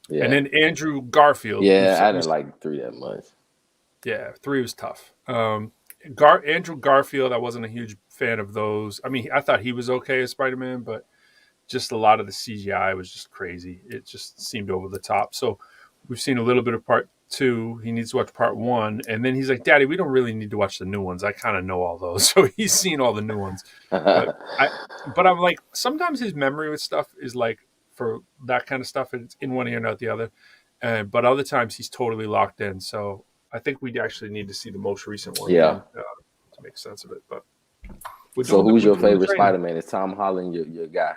And then Andrew Garfield. Yeah, I didn't like 3 that much. Yeah, 3 was tough. Andrew Garfield, I wasn't a huge fan of those. I mean, I thought he was okay as Spider-Man, but just a lot of the CGI was just crazy. It just seemed over the top. So we've seen a little bit of part 2. He needs to watch part 1. And then he's like, Daddy, we don't really need to watch the new ones. I kind of know all those. So he's seen all the new ones. But I'm like, sometimes his memory with stuff is like, for that kind of stuff, it's in one ear and out the other. But other times he's totally locked in. So I think we actually need to see the most recent one again, to make sense of it. But so who's your favorite Spider-Man? Is Tom Holland your guy?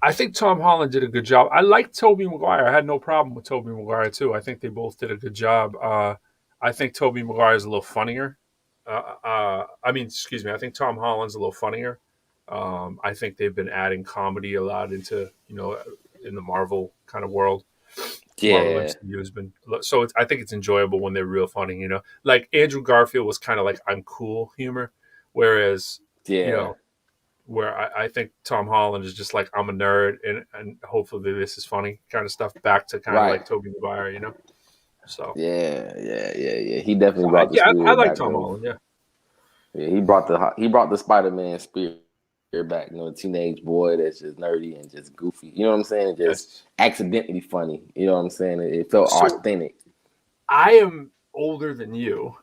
I think Tom Holland did a good job. I like Tobey Maguire. I had no problem with Tobey Maguire too. I think they both did a good job. I think Tobey Maguire is a little funnier. I think Tom Holland's a little funnier. I think they've been adding comedy a lot into, in the Marvel kind of world. Yeah. Has been, so I think it's enjoyable when they're real funny, Like Andrew Garfield was kind of like I'm cool humor, whereas, where I think Tom Holland is just like I'm a nerd and hopefully this is funny kind of stuff, back to kind of like Tobey Maguire, So yeah. He definitely brought the spirit I like back Tom home. Holland. Yeah, he brought the Spider-Man spirit back. The teenage boy that's just nerdy and just goofy. You know what I'm saying? Just accidentally funny. You know what I'm saying? It felt authentic. I am older than you,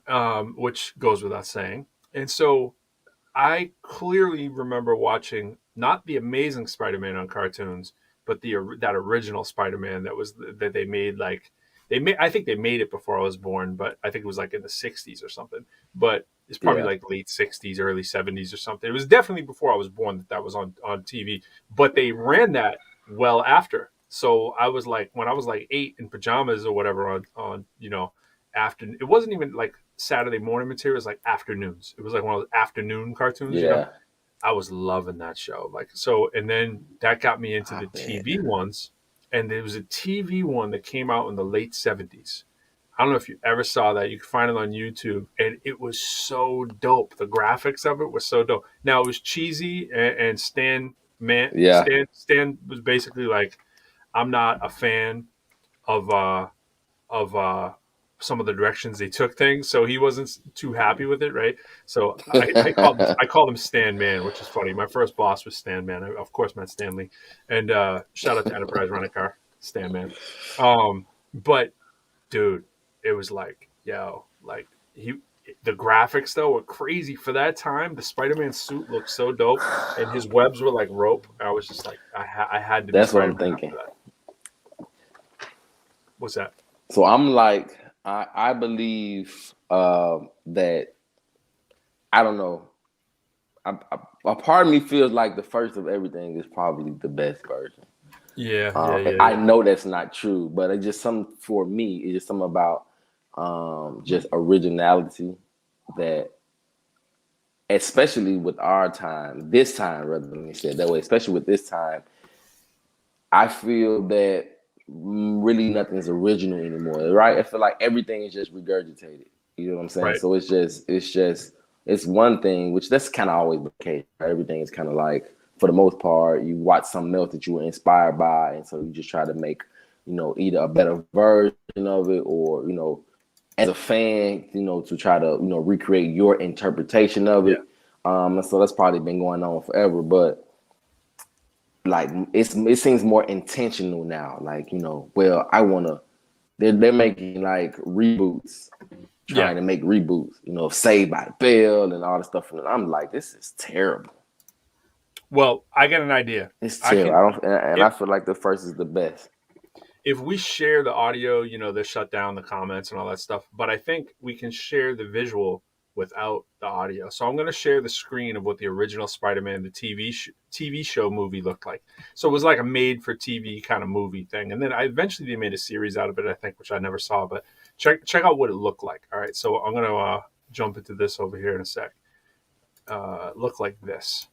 which goes without saying, and so I clearly remember watching not the Amazing Spider-Man on cartoons, but that original Spider-Man that they made. I think they made it before I was born, but I think it was like in the 60s or something. But it's probably like late 60s, early 70s or something. It was definitely before I was born that was on TV. But they ran that well after. So I was like, when I was like 8 in pajamas or whatever on after, it wasn't even like Saturday morning material. It was like afternoons. It was like one of those afternoon cartoons. I was loving that show. And then that got me into the TV ones. And there was a TV one that came out in the late 70s. I don't know if you ever saw that. You can find it on YouTube. And it was so dope. The graphics of it was so dope. Now, it was cheesy, and Stan was basically like, I'm not a fan of some of the directions they took things, so he wasn't too happy with it, right? So I called him Stan Man, which is funny. My first boss was Stan Man. I, of course, meant Stanley. And shout out to Enterprise Rent-A-Car, Stan Man. But dude, it was like, the graphics though were crazy for that time. The Spider-Man suit looked so dope, and his webs were like rope. I was just like, I had to. That's what I'm thinking. What's that? So I'm like, I believe that, I don't know. a part of me feels like the first of everything is probably the best version. Yeah. I know that's not true, but it's just something for me. It's just something about just originality that, especially with our time, this time, rather than me say it that way, especially with this time, I feel that really nothing's original anymore, right? I feel like everything is just regurgitated. You know what I'm saying? Right. So it's one thing, which that's kind of always the case. Right? Everything is kind of like, for the most part, you watch something else that you were inspired by, and so you just try to make, either a better version of it, or, as a fan, to try to, recreate your interpretation of it. And so that's probably been going on forever, but like it seems more intentional now. Like, they're making like reboots, trying to make reboots, Saved by the Bell and all the stuff. And I'm like, this is terrible. Well, I got an idea. It's terrible. I feel like the first is the best. If we share the audio, they shut down the comments and all that stuff. But I think we can share the visual without the audio. So I'm going to share the screen of what the original Spider-Man, the TV show movie looked like. So it was like a made-for-TV kind of movie thing. And then eventually they made a series out of it, I think, which I never saw. But check out what it looked like. All right, so I'm going to jump into this over here in a sec. Look like this.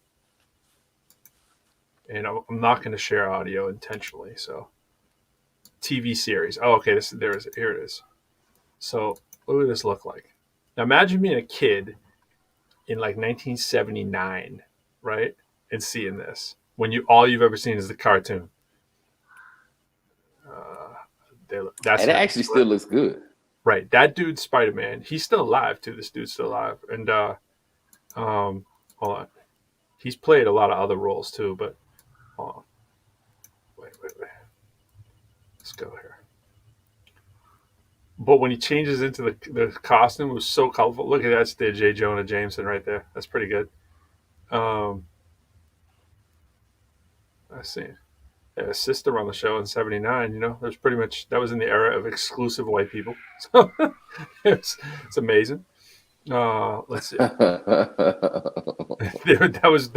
And I'm not going to share audio intentionally, so... TV series. Oh, okay. Here it is. So what would this look like? Now imagine being a kid in like 1979, right? And seeing this when all you've ever seen is the cartoon. And it actually still looks good. Right. That dude's Spider-Man. He's still alive too. This dude's still alive. And hold on. He's played a lot of other roles too, but hold on. Wait. Let's go here. But when he changes into the costume, it was so colorful. Look at that, that's the J. Jonah Jameson right there. That's pretty good. Let's see. Yeah, his sister on the show in '79. There's pretty much, that was in the era of exclusive white people. So it's amazing. Let's see. that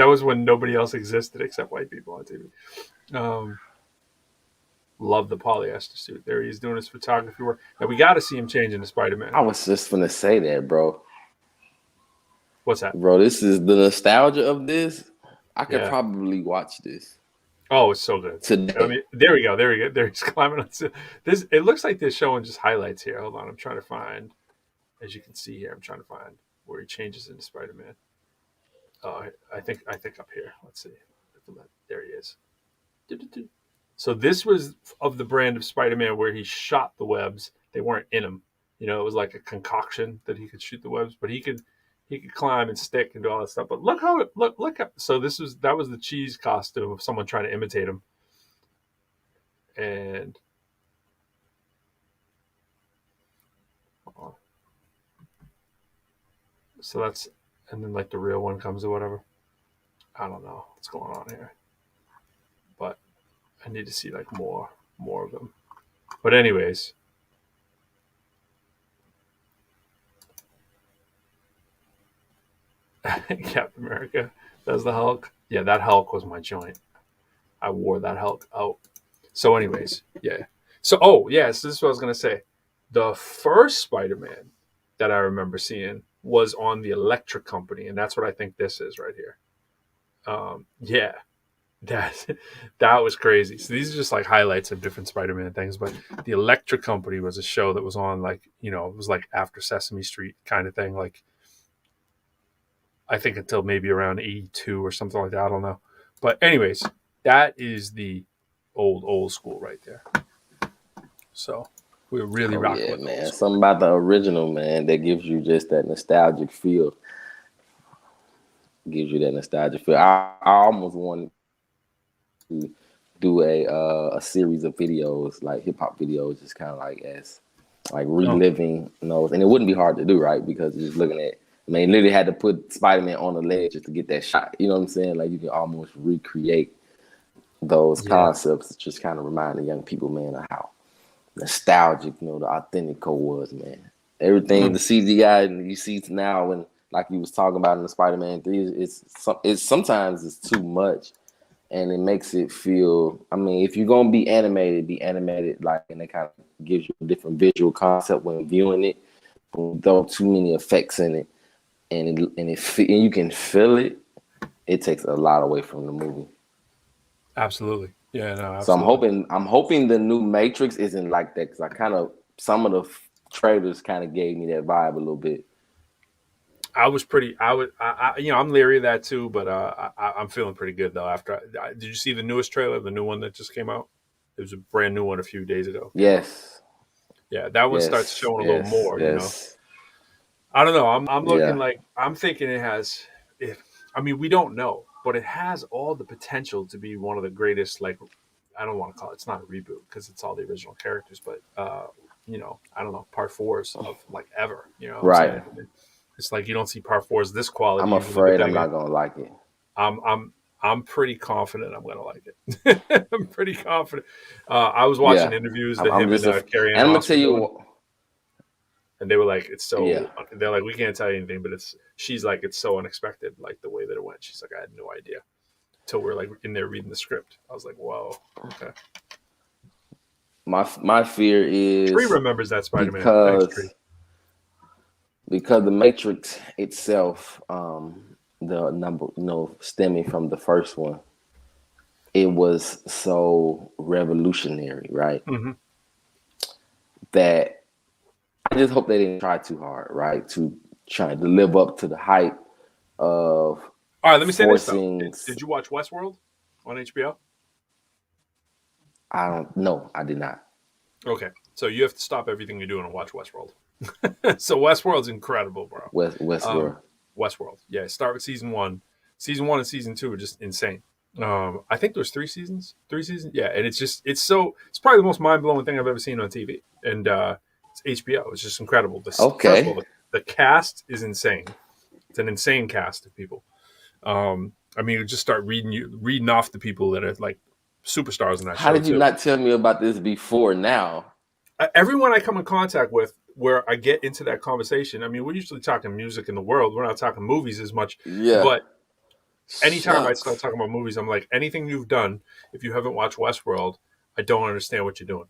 was when nobody else existed except white people on TV. Love the polyester suit. There he is doing his photography work. Now we got to see him change into Spider-Man. I was just gonna say that, bro. What's that, bro? This is the nostalgia of this. I could probably watch this. Oh, it's so good. Today. I mean, there we go. There he's climbing on this. It looks like they're showing just highlights here. Hold on, I'm trying to find. As you can see here, I'm trying to find where he changes into Spider-Man. I think up here. Let's see. There he is. So this was of the brand of Spider-Man where he shot the webs. They weren't in him. It was like a concoction that he could shoot the webs, but he could climb and stick and do all that stuff. But look how look. So that was the cheese costume of someone trying to imitate him. And so that's, and then like the real one comes or whatever. I don't know what's going on here, but I need to see like more of them. But anyways, Captain America does the Hulk. Yeah, that Hulk was my joint. I wore that Hulk out. So anyways, yeah. So so this is what I was gonna say. The first Spider-Man that I remember seeing was on the Electric Company, and that's what I think this is right here. That was crazy. So these are just like highlights of different Spider-Man things, but the Electric Company was a show that was on like, it was like after Sesame Street kind of thing, like I think until maybe around 82 or something like that. I don't know. But anyways, that is the old school right there. So we're really rocking with man. Something about the original, man, that gives you just that nostalgic feel. Gives you that nostalgic feel. I almost wanted to do a series of videos, like hip hop videos, just kind of like as like reliving those, and it wouldn't be hard to do, right? Because you're just looking at, literally had to put Spider-Man on the ledge just to get that shot. You know what I'm saying? Like you can almost recreate those concepts. Just kind of remind the young people, man, of how nostalgic, the authentic was, man. Everything the CGI and you see now, when like you was talking about in the Spider-Man 3, it's sometimes it's too much, and it makes it feel. I mean, if you're gonna be animated like, and it kind of gives you a different visual concept when viewing it. Don't throw too many effects in it, and you can feel it. It takes a lot away from the movie. Absolutely, yeah, no. Absolutely. So I'm hoping the new Matrix isn't like that, because some of the trailers kind of gave me that vibe a little bit. I'm leery of that too, but I'm feeling pretty good though. Did you see the newest trailer, the new one that just came out? It was a brand new one a few days ago. Yes. Yeah, that one starts showing a little more. You know, I don't know. I'm looking like, I'm thinking it has. We don't know, but it has all the potential to be one of the greatest. Like, I don't want to call it. It's not a reboot because it's all the original characters, but I don't know, part 4s of like ever. You know, what I'm saying? It's like you don't see part 4s this quality. I'm afraid I'm not gonna like it. I'm pretty confident I'm gonna like it. I'm pretty confident. I was watching interviews that him and Carrie Ann. And I'm gonna tell you, and they were like, it's so. Yeah. They're like, we can't tell you anything, but she's like, it's so unexpected, like the way that it went. She's like, I had no idea until we're like in there reading the script. I was like, whoa, okay. My fear is Tree remembers that Spider-Man because the Matrix itself, the number, stemming from the first one, it was so revolutionary, right? Mm-hmm. That I just hope they didn't try too hard, right? To try to live up to the hype of. All right, let me say this though. Did you watch Westworld on HBO? I did not. Okay, so you have to stop everything you're doing and watch Westworld. So Westworld's incredible, bro. Westworld. Westworld. Yeah, start with season 1. Season 1 and season 2 are just insane. I think there's 3 seasons. 3 seasons? Yeah, and it's probably the most mind-blowing thing I've ever seen on TV. And it's HBO. It's just incredible. First of all, the cast is insane. It's an insane cast of people. You just start reading off the people that are like superstars in that show. How did you not tell me about this before now? Everyone I come in contact with, where I get into that conversation, we're usually talking music in the world. We're not talking movies as much. Yeah. But anytime I start talking about movies, I'm like, anything you've done, if you haven't watched Westworld, I don't understand what you're doing.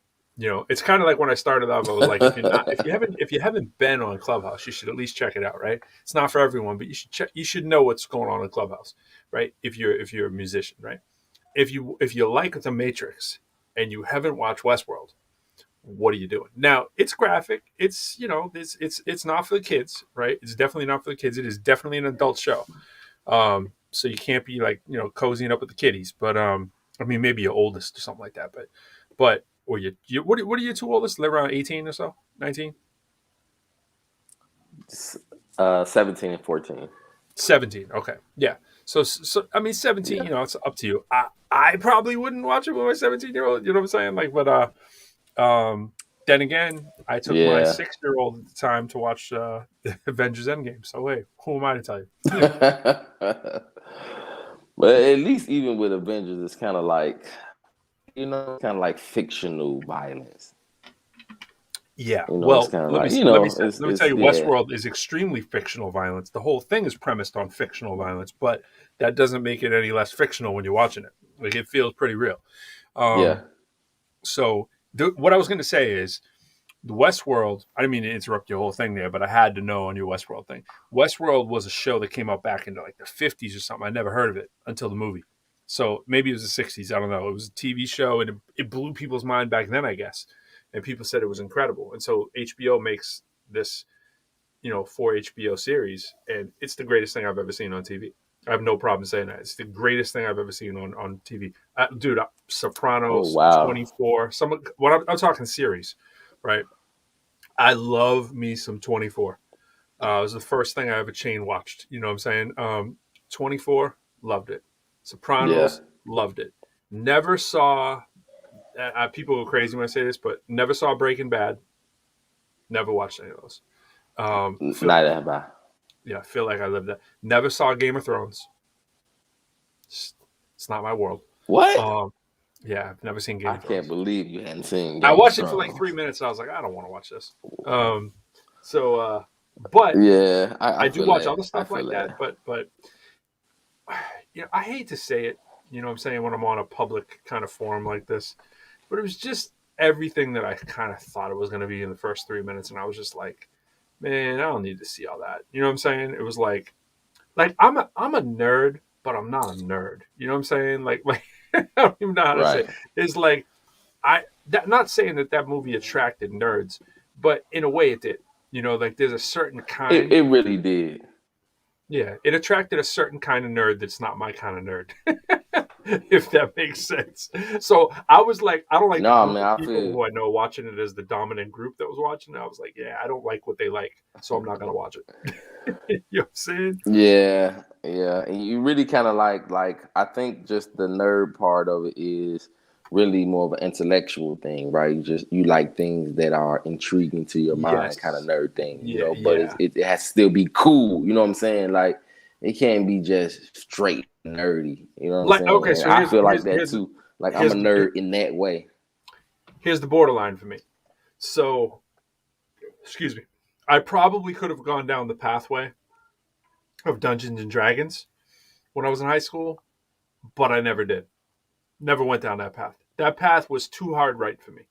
It's kind of like when I started off, I was like, if you haven't been on Clubhouse, you should at least check it out, right? It's not for everyone, but you should know what's going on in Clubhouse, right? If you're a musician, right? If you like The Matrix and you haven't watched Westworld, what are you doing? Now, it's graphic. It's it's not for the kids, right? It's definitely not for the kids. It is definitely an adult show. So you can't be like, cozying up with the kiddies. But maybe your oldest or something like that. But or what are your 2 oldest? Live around 18 or so? 19? 17 and 14. 17. Okay. Yeah. So 17, it's up to you. I probably wouldn't watch it with my 17-year-old, you know what I'm saying? Like, but then again, I took my 6-year-old at the time to watch Avengers Endgame. So wait, who am I to tell you? But at least even with Avengers, it's kind of like, fictional violence. Yeah. Let me tell you, Westworld is extremely fictional violence. The whole thing is premised on fictional violence, but that doesn't make it any less fictional when you're watching it. Like, it feels pretty real. So what I was going to say is, the Westworld, I didn't mean to interrupt your whole thing there, but I had to know on your Westworld thing. Westworld was a show that came out back into like the 50s or something. I never heard of it until the movie. So maybe it was the 60s. I don't know. It was a TV show, and it blew people's mind back then, I guess. And people said it was incredible. And so HBO makes this, 4 HBO series, and it's the greatest thing I've ever seen on TV. I have no problem saying that. It's the greatest thing I've ever seen on TV. Dude, Sopranos, 24. I'm talking series, right? I love me some 24. It was the first thing I ever chain watched. You know what I'm saying? 24, loved it. Sopranos, loved it. Never saw, people go crazy when I say this, but never saw Breaking Bad. Never watched any of those. Neither have I. Yeah, I feel like I lived that. Never saw Game of Thrones. It's not my world. What? Yeah, I've never seen Game of Thrones. I can't believe you hadn't seen Game I watched of it for like 3 minutes. And I was like, I don't want to watch this. But yeah, I do watch other stuff like that. But I hate to say it. You know what I'm saying, when I'm on a public kind of forum like this, but it was just everything that I kind of thought it was going to be in the first 3 minutes, and I was just like, man, I don't need to see all that. You know what I'm saying? It was like I'm a nerd, but I'm not a nerd. You know what I'm saying? Like I don't even know how to say it. It's like not saying that movie attracted nerds, but in a way it did. You know, like there's a certain kind. It really did. Yeah, it attracted a certain kind of nerd that's not my kind of nerd, if that makes sense. So I was like, I don't like people who I know watching it as the dominant group that was watching it. I was like, yeah, I don't like what they like, so I'm not going to watch it. You know what I'm saying? Yeah. And you really kind of like, I think just the nerd part of it is really more of an intellectual thing, right? You like things that are intriguing to your mind, kind of nerd thing, you know. But it has to still be cool, you know what I'm saying? Like it can't be just straight nerdy, you know what I'm saying? Okay, so I feel like that too. Like I'm a nerd in that way. Here's the borderline for me. So, excuse me, I probably could have gone down the pathway of Dungeons and Dragons when I was in high school, but I never did. Never went down that path. That path was too hard right for me.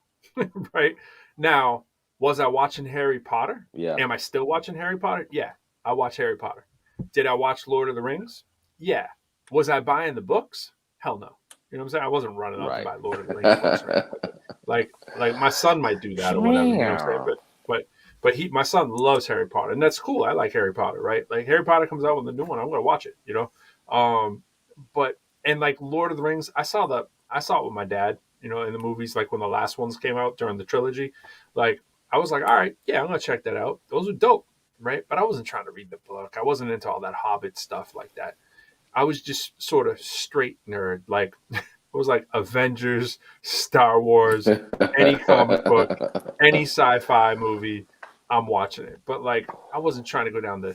Right? Now, was I watching Harry Potter? Yeah. Am I still watching Harry Potter? Yeah. I watch Harry Potter. Did I watch Lord of the Rings? Yeah. Was I buying the books? Hell no. You know what I'm saying? I wasn't running up to buy Lord of the Rings books. Right? Like my son might do that or whatever. You know what I'm saying? But my son loves Harry Potter, and that's cool. I like Harry Potter, right? Like Harry Potter comes out with a new one, I'm going to watch it. You know, and like Lord of the Rings, I saw it with my dad, you know, in the movies, like when the last ones came out during the trilogy. Like I was like, all right, yeah, I'm gonna check that out. Those are dope, right? But I wasn't trying to read the book. I wasn't into all that Hobbit stuff like that. I was just sort of straight nerd. Like it was like Avengers, Star Wars, any comic book, any sci-fi movie, I'm watching it. But like I wasn't trying to go down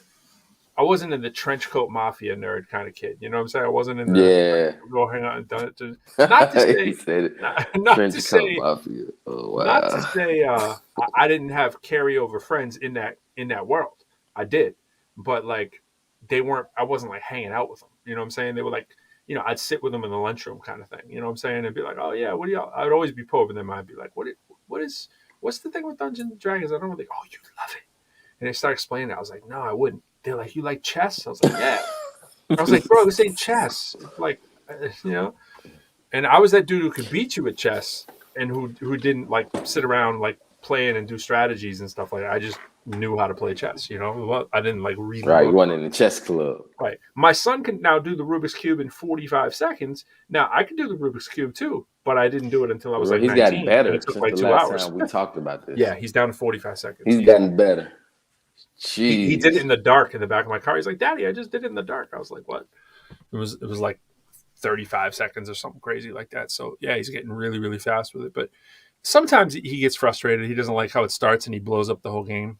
I wasn't in the trench coat mafia nerd kind of kid. You know what I'm saying? I wasn't in the go hang out and done it. Not to say, he said it. Not trench to say, coat mafia. Oh, wow. Not to say I didn't have carryover friends in that world. I did, but like I wasn't like hanging out with them. You know what I'm saying? They were like, you know, I'd sit with them in the lunchroom kind of thing. You know what I'm saying? And be like, oh yeah, what do y'all? I'd always be probing them. I'd be like, what's the thing with Dungeons and Dragons? I don't really. Oh, you love it. And they start explaining it. I was like, no, I wouldn't. They're like, you like chess? I was like, yeah. I was like, bro, this ain't chess. Like, you know. And I was that dude who could beat you at chess and who didn't like sit around like playing and do strategies and stuff like that. I just knew how to play chess, you know. Well, I didn't like read. Right, you went in the chess club. Right. My son can now do the Rubik's Cube in 45 seconds. Now I can do the Rubik's Cube too, but I didn't do it until I was like 19. He's gotten better. It took like 2 hours. Time we talked about this. Yeah, he's down to 45 seconds. He's gotten better. He did it in the dark in the back of my car. He's like, Daddy, I just did it in the dark. I was like, what? It was like 35 seconds or something crazy like that. So yeah, he's getting really, really fast with it. But sometimes he gets frustrated. He doesn't like how it starts and he blows up the whole game.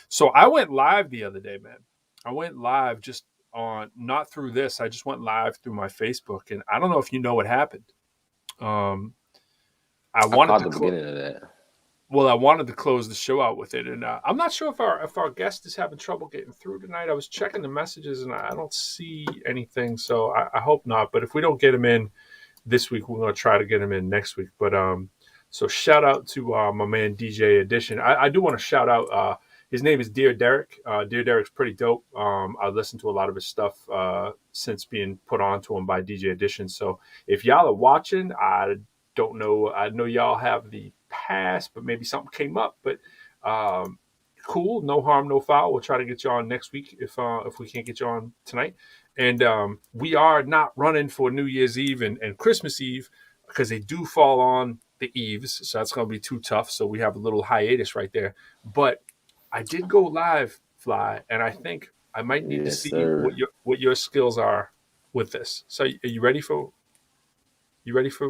So I went live the other day, man. I went live just on, not through this. I just went live through my Facebook, and I don't know if you know what happened. I wanted to beginning of that. Well, I wanted to close the show out with it, and I'm not sure if our guest is having trouble getting through tonight. I was checking the messages, and I don't see anything, so I hope not. But if we don't get him in this week, we're going to try to get him in next week. But so shout out to my man DJ Edition. I do want to shout out. His name is Dear Derrick. Dear Derrick's pretty dope. I listened to a lot of his stuff since being put on to him by DJ Edition. So if y'all are watching, I don't know. I know y'all have the pass, but maybe something came up. But cool, no harm, no foul. We'll try to get you on next week if we can't get you on tonight. And we are not running for New Year's Eve and Christmas Eve because they do fall on the eves. So that's going to be too tough. So we have a little hiatus right there. But I did go live, Fly, and I think I might need to see what your skills are with this. So are you ready for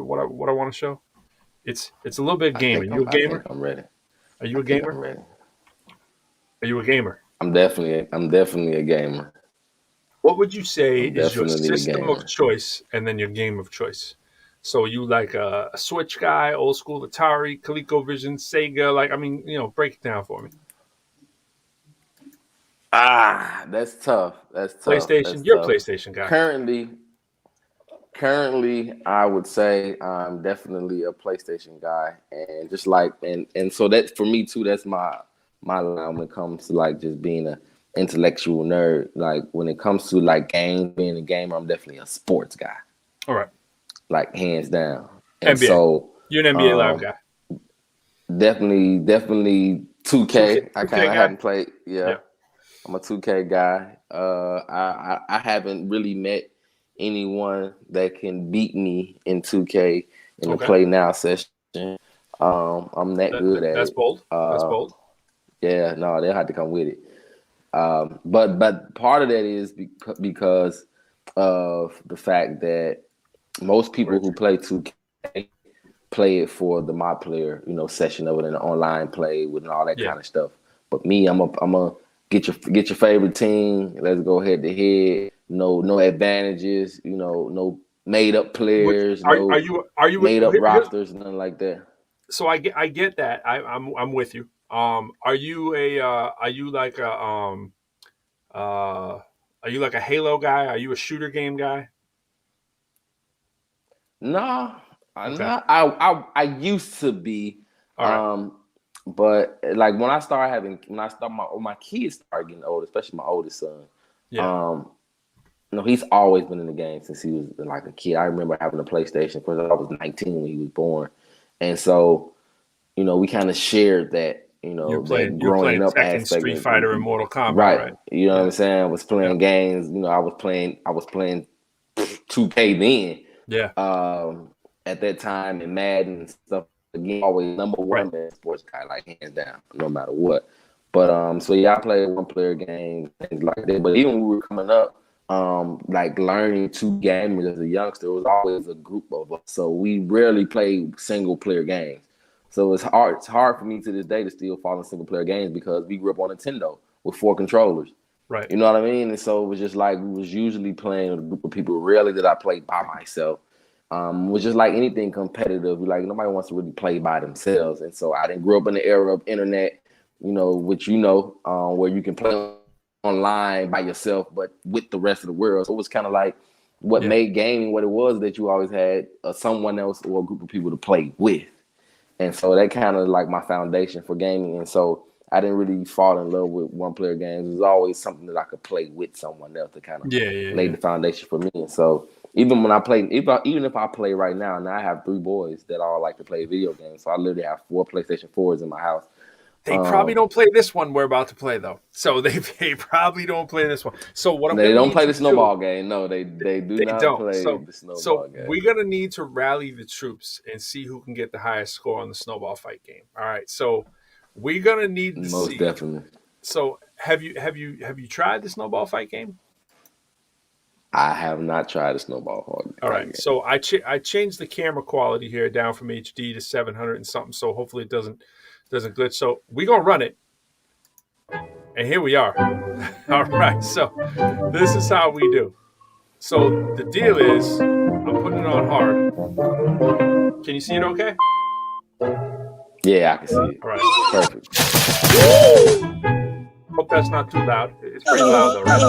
what I want to show? It's a little bit gaming. You a gamer? I'm ready. Are you a gamer? I'm ready. Are you a gamer? I'm definitely a gamer. What would you say is your system of choice and then your game of choice? So you like a Switch guy, old school Atari, ColecoVision, Sega? Like, I mean, break it down for me. That's tough. That's tough. PlayStation. You're a PlayStation guy. Currently, I would say I'm definitely a PlayStation guy, and just like and so that for me too, that's my line when it comes to like just being a intellectual nerd. Like when it comes to like games, being a gamer, I'm definitely a sports guy. All right, like hands down. And NBA. so you're an NBA Live guy. Definitely 2K. I kind of haven't played. Yeah, I'm a 2K guy. I haven't really met anyone that can beat me in 2K in the play now session. I'm that good at that's it. Bold. That's bold. Yeah, no, they'll have to come with it. But part of that is because of the fact that most people who play 2K play it for the my player, session of it and online play with and all that kind of stuff. But me, I'm a get your favorite team. Let's go head to head. No advantages. No made up players. Are you made up rosters? Nothing like that. So I get that. I'm with you. Are you like a Halo guy? Are you a shooter game guy? No, I used to be. But like when my kids started getting older, especially my oldest son. He's always been in the game since he was like a kid. I remember having a PlayStation. Of course, I was 19 when he was born, and so we kind of shared that. You're playing up Tekken, Street Fighter, and Mortal Kombat, right? You know what I'm saying? I was playing games. I was playing 2K then. Yeah. At that time in Madden and stuff. Again, always number one man sports guy, like hands down, no matter what. But I played one player games, things like that. But even when we were coming up, like learning two gamers as a youngster, it was always a group of us. So we rarely played single player games. So it's hard for me to this day to still fall in single player games because we grew up on Nintendo with 4 controllers. Right. You know what I mean? And so it was just like we was usually playing with a group of people. Rarely did I play by myself. It was just like anything competitive. Like nobody wants to really play by themselves. And so I didn't grow up in the era of internet, which where you can play online by yourself, but with the rest of the world. So it was kind of like what made gaming what it was, that you always had someone else or a group of people to play with. And so that kind of like my foundation for gaming. And so I didn't really fall in love with one player games. It was always something that I could play with someone else to kind of lay the foundation for me. And so even when I play, even if I play right now, and I have 3 boys that all like to play video games. So I literally have 4 PlayStation 4s in my house. They probably don't play this one we're about to play though. So they probably don't play this one. So what they don't play the snowball game. No, they do not play the snowball game. So we're gonna need to rally the troops and see who can get the highest score on the snowball fight game. All right. So we're gonna need to most definitely. So have you tried the snowball fight game? I have not tried the snowball fight. All right. Game. So I changed the camera quality here down from HD to 700 and something. So hopefully it doesn't glitch. So we're going to run it. And here we are. All right. So this is how we do. So the deal is I'm putting it on hard. Can you see it okay? Yeah, I can see it. All right. Perfect. Hope that's not too loud. It's pretty loud though, right?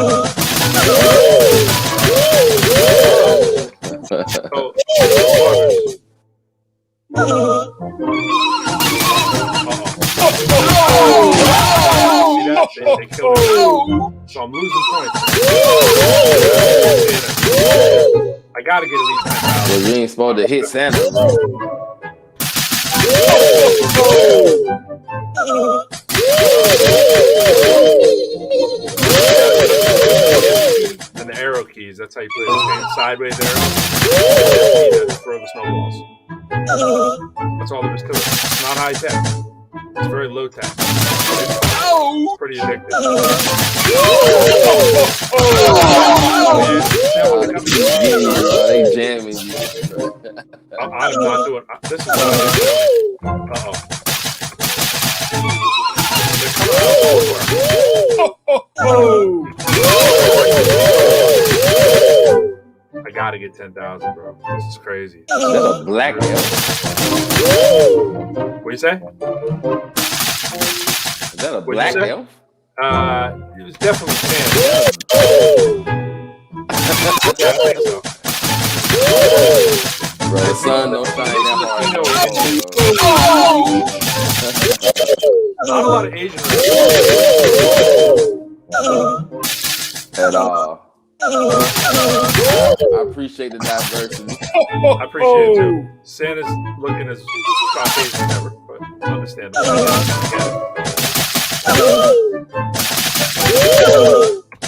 So I'm losing points. I gotta get at least 10,000. Well, you ain't supposed to hit Santa, bro. And the arrow keys, that's how you play the sideways arrow. Throw the snowballs. That's all there is to it. It's not high tech. It's very low tech. It's pretty addictive. They jamming you. I'm not doing this. Is what I'm doing. I gotta get 10,000, bro. This is crazy. That's a black elf. What you say? Is that a black elf? It was definitely Sam. Yeah, I think so. Bro, the sun don't shine that hard. Not a lot of Asian at all. I appreciate the diversity. I appreciate it too. Santa's looking as Caucasian as ever, but understandable.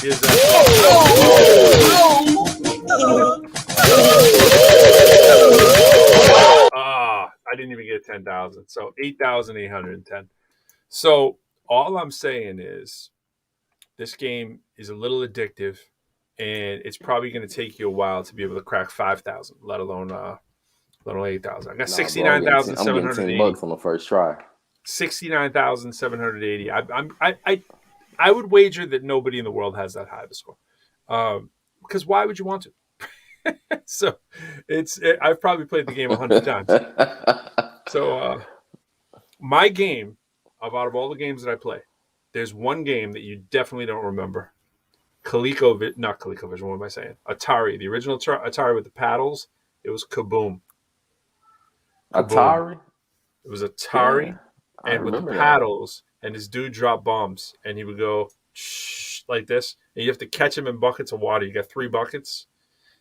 Here's that. I didn't even get 10,000. So 8,810. So all I'm saying is this game is a little addictive, and it's probably going to take you a while to be able to crack 5,000, let alone 8,000. I got 69,780. I'm getting $10 on the first try. 69,780. I would wager that nobody in the world has that high of a score. Because why would you want to? So I've probably played the game 100 times. So my game, out of all the games that I play, there's one game that you definitely don't remember. Not ColecoVision, what am I saying? Atari, the original Atari with the paddles. It was Kaboom. Atari? It was Atari, and with the paddles, and this dude dropped bombs, and he would go like this, and you have to catch him in buckets of water. You got 3 buckets.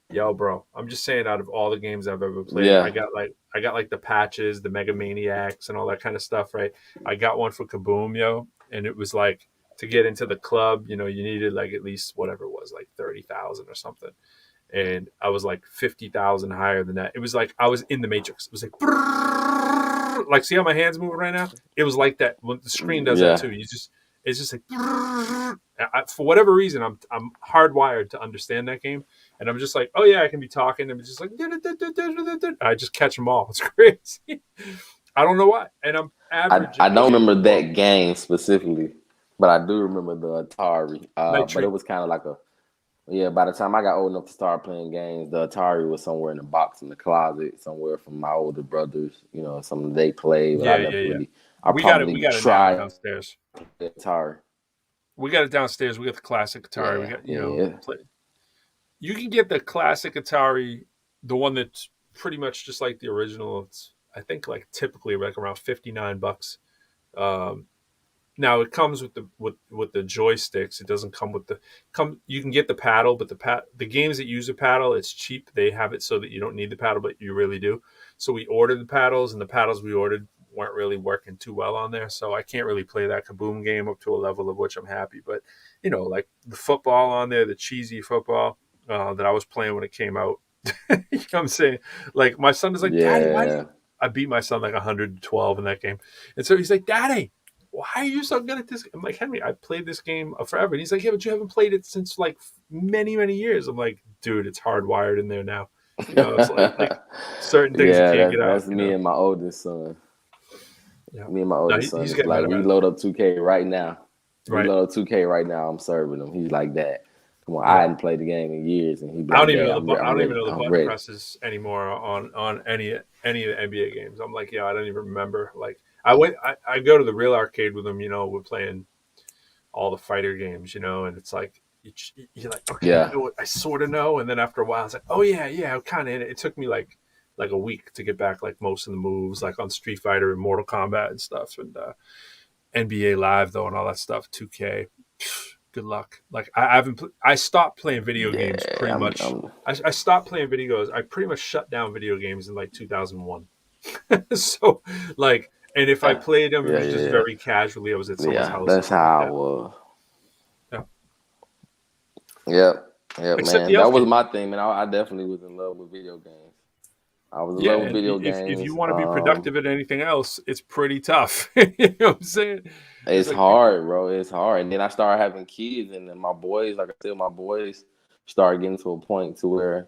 Yo, bro, I'm just saying, out of all the games I've ever played, I got like the patches, the Mega Maniacs, and all that kind of stuff, right? I got one for Kaboom, yo, and it was like, to get into the club, you needed like at least whatever it was, like 30,000 or something. And I was like 50,000 higher than that. It was like I was in the Matrix. It was like see how my hands moving right now? It was like that. When the screen does that too. It's just like for whatever reason, I'm hardwired to understand that game, and I'm just like, oh yeah, I can be talking, and it's just like I just catch them all. It's crazy. I don't know why, and I'm average. I don't remember that game specifically, but I do remember the Atari. But it was kind of like by the time I got old enough to start playing games, the Atari was somewhere in the box in the closet, somewhere from my older brothers. Something they played. But I never really. We got it downstairs. The Atari. We got it downstairs. We got the classic Atari. We got you can get the classic Atari, the one that's pretty much just like the original. It's I think like typically like around $59. Now it comes with the joysticks. It doesn't come with you can get the paddle, but the games that use a paddle, it's cheap. They have it so that you don't need the paddle, but you really do. So we ordered the paddles, and the paddles we ordered weren't really working too well on there. So I can't really play that Kaboom game up to a level of which I'm happy. But like the football on there, the cheesy football that I was playing when it came out. You know what I'm saying? Like my son is like, Daddy, why I beat my son like 112 in that game. And so he's like, Daddy, why are you so good at this? I'm like, Henry, I played this game forever. And he's like, yeah, but you haven't played it since like many, many years. I'm like, dude, it's hardwired in there now. It's like certain things you can't get out. That's me and my oldest son. Yeah. Me and my oldest son. It's like, we load up 2K right now. We load up 2K right now. I'm serving him. He's like that. Come on, I hadn't played the game in years, and I don't even know the button presses anymore on any of the NBA games. I'm like, I don't even remember. Like, I go to the real arcade with them. We're playing all the fighter games. And it's like you're like, okay, I know what I sort of know, and then after a while, it's like, oh yeah, I'm kind of in it. It took me like a week to get back like most of the moves, like on Street Fighter and Mortal Kombat and stuff, and NBA Live though, and all that stuff. 2K. Good luck. Like I stopped playing video games pretty much. I stopped playing videos. I pretty much shut down video games in like 2001. So like, and if I played them, it was just very casually. I was at someone's house. That's how I was. Yep, man. That was my thing, man. I definitely was in love with video games. I was in love with video games. If you want to be productive at anything else, it's pretty tough. You know what I'm saying? It's like, hard, bro. It's hard. And then I started having kids, and then my boys started getting to a point to where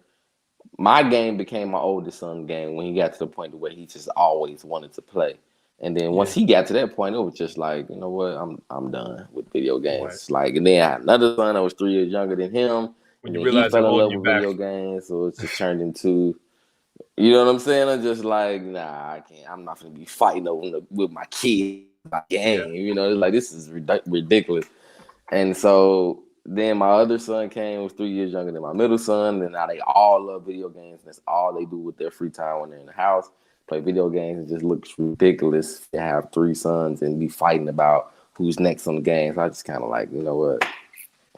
my game became my oldest son's game when he got to the point where he just always wanted to play. And then once he got to that point, it was just like, you know what, I'm done with video games. Right. Like, and then I had another son that was 3 years younger than him. When you realize he fell in love with video games, so it just turned into, you know what I'm saying? I'm just like, nah, I can't. I'm not gonna be fighting over with my kid, my game. It's like, this is ridiculous. And so then my other son was 3 years younger than my middle son, and now they all love video games. And that's all they do with their free time when they're in the house. Play video games. It just looks ridiculous to have 3 sons and be fighting about who's next on the game. So I just kind of like, you know what?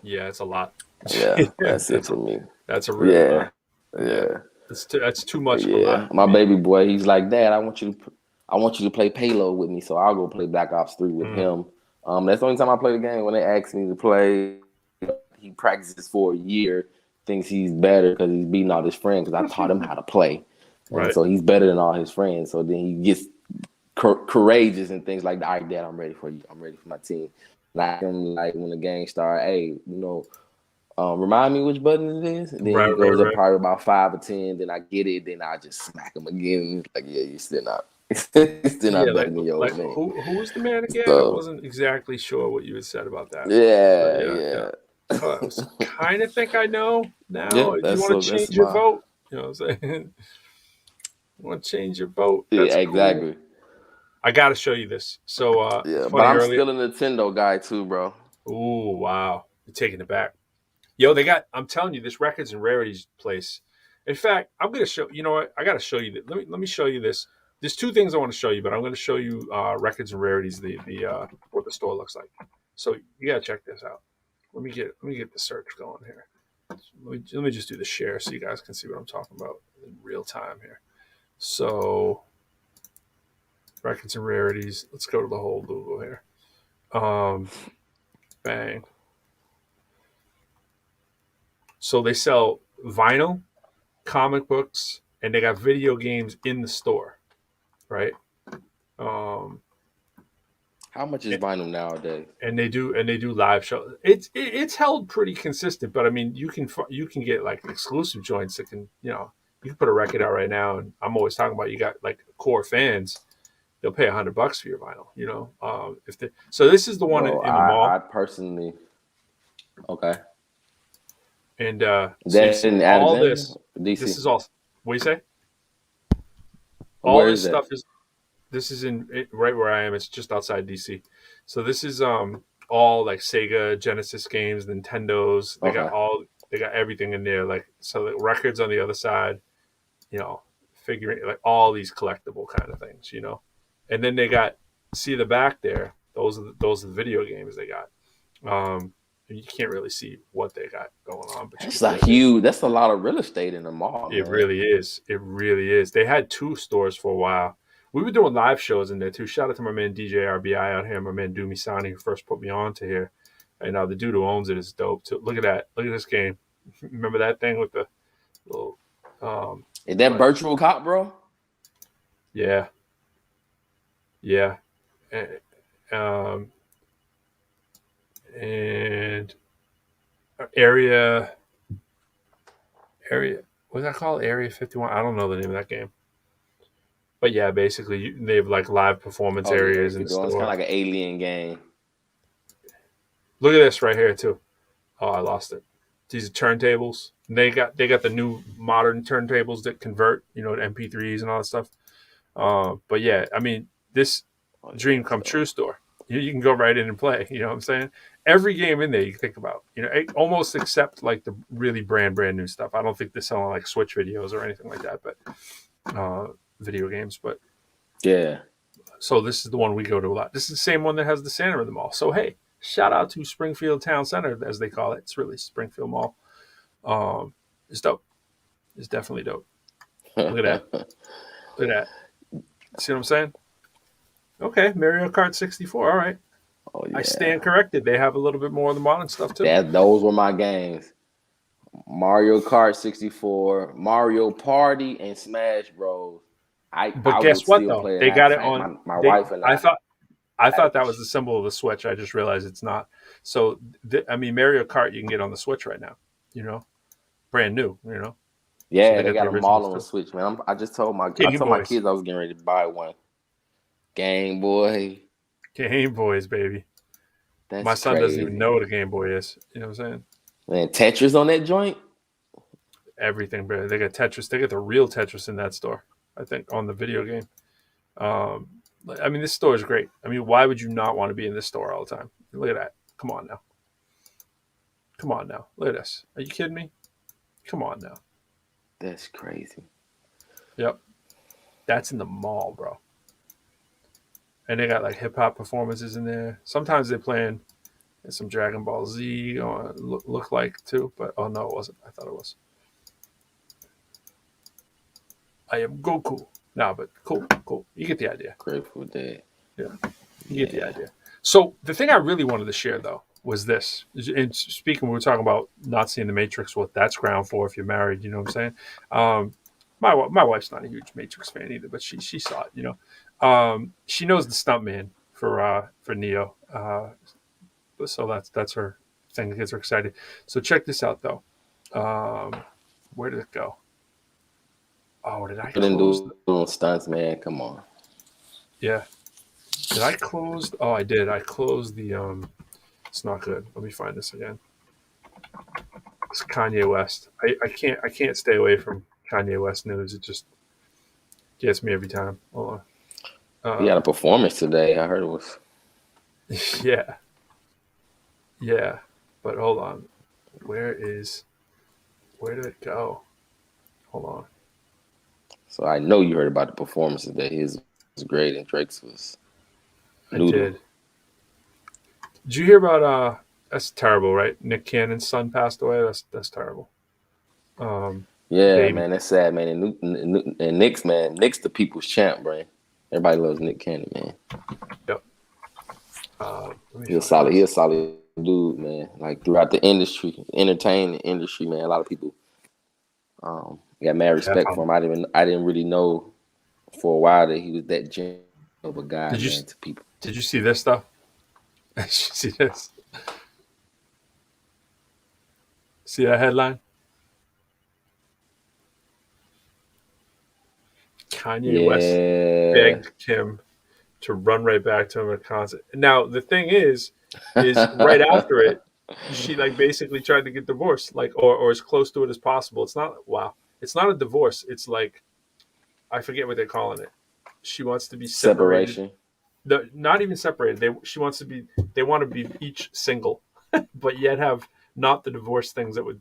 Yeah, it's a lot. Yeah, that's it for me. That's a real yeah. That's too much of a lot. My baby boy, he's like, Dad, I want you to play Payload with me, so I'll go play Black Ops 3 with him. That's the only time I play the game. When they ask me to play, he practices for a year, thinks he's better because he's beating all his friends because I taught him how to play. And so he's better than all his friends. So then he gets courageous and things like that. All right, Dad, I'm ready for you. I'm ready for my team. Like when the game starts, hey, remind me which button it is. And then he goes up probably about 5 or 10. Then I get it. Then I just smack him again. It's like, yeah, you're still not. Still not better than your old man. Who was the man again? I wasn't exactly sure what you had said about that. Yeah. I kind of think I know now. Yeah, you want to change your vote? You know what I'm saying? You want to change your vote? That's exactly. Cool. I got to show you this. So but I'm still a Nintendo guy too, bro. Ooh, wow. You're taking it back. Yo, I'm telling you, this Records and Rarities place. In fact, I'm going to show, you know what? I got to show you. Let me show you this. There's 2 things I want to show you, but I'm going to show you Records and Rarities, the what the store looks like. So you got to check this out. Let me get the search going here. Let me just do the share so you guys can see what I'm talking about in real time here. So Records and Rarities. Let's go to the whole Google here. Bang. So they sell vinyl, comic books, and they got video games in the store, right? How much is vinyl nowadays? And they do live shows. It's held pretty consistent, but I mean, you can get like exclusive joints that can, you can put a record out right now, and I'm always talking about you got like core fans. They'll pay $100 for your vinyl, so this is the one in the mall. I personally, okay. And that's in all this. DC. This is all. What do you say? All this stuff is. This is right where I am. It's just outside DC. So this is all like Sega, Genesis games, Nintendos. They got everything in there. Like so, the records on the other side. Figuring like all these collectible kind of things. And then they got the back there. Those are the video games they got. You can't really see what they got going on, but that's a lot of real estate in the mall. It really is. It really is. They had 2 stores for a while. We were doing live shows in there too. Shout out to my man DJ RBI out here, my man Doomy Sani, who first put me on to here. And the dude who owns it is dope too. Look at that. Look at this game. Remember that thing with the little is that Virtual Cop, bro? Yeah. Yeah. And area what's that called? Area 51. I don't know the name of that game, but yeah, basically they have like live performance areas and stuff. It's kind of like an alien game. Look at this right here too. Oh, I lost it. These are turntables. They got the new modern turntables that convert, to MP3s and all that stuff. But yeah, I mean, this dream come true store. You can go right in and play. You know what I'm saying? Every game in there you can think about. Almost except like the really brand new stuff. I don't think they're selling like Switch videos or anything like that, but video games. But yeah. So this is the one we go to a lot. This is the same one that has the Santa in the mall. So hey, shout out to Springfield Town Center, as they call it. It's really Springfield Mall. It's dope. It's definitely dope. Look at that. Look at that. See what I'm saying? Okay, Mario Kart 64. All right. Oh, yeah. I stand corrected. They have a little bit more of the modern stuff too. Those were my games. Mario Kart 64, Mario Party, and Smash Bros. But guess what though? They got it on my wife and I thought that was the symbol of the Switch. I just realized it's not. So Mario Kart you can get on the Switch right now. Brand new. Yeah, so they got them all on the Switch, man. I just told my kids I was getting ready to buy one. Game Boy. Game Boys, baby. That's my son crazy. Doesn't even know what a Game Boy is. You know what I'm saying? Man, Tetris on that joint? Everything, bro. They got Tetris. They got the real Tetris in that store, I think, on the video game. This store is great. Why would you not want to be in this store all the time? Look at that. Come on now. Come on now. Look at this. Are you kidding me? Come on now. That's crazy. Yep. That's in the mall, bro. And they got like hip hop performances in there. Sometimes they're playing some Dragon Ball Z or look like too, but oh no, it wasn't. I thought it was. I am Goku. No, but cool. You get the idea. Grateful Dead. Yeah. You get the idea. So the thing I really wanted to share though was this. And speaking, we were talking about not seeing the Matrix, what that's ground for if you're married, you know what I'm saying? My wife's not a huge Matrix fan either, but she saw it, you know. She knows the stuntman for Neo. So that's her thing that gets her excited. So check this out though. Where did it go? Oh, did I close? Doing stunts, man. Come on. Yeah. Did I close? Oh, I did. I closed the. It's not good. Let me find this again. It's Kanye West. I can't stay away from Kanye West news. It just gets me every time. Hold on. He had a performance today. I heard it was. Yeah. Yeah, but hold on. Where did it go? Hold on. So I know you heard about the performance today. His was great and Drake's was. Noodle. I did. Did you hear about? That's terrible, right? Nick Cannon's son passed away. That's terrible. Yeah, baby. Man, that's sad, man. And Nick's the people's champ, bro. Everybody loves Nick Cannon, man. Yep. He's a solid dude, man. Like throughout the industry, entertainment industry, man. A lot of people got mad respect for him. I didn't really know for a while that he was that genuine of a guy, to people. Did you see this though? Did you see this? See that headline? Kanye West begged Kim to run right back to him at a concert. Now the thing is right after it, she like basically tried to get divorced, like or as close to it as possible. It's not It's not a divorce. It's like I forget what they're calling it. She wants to be separated. Separation. Not even separated. They want to be each single, but yet have not the divorce things that would,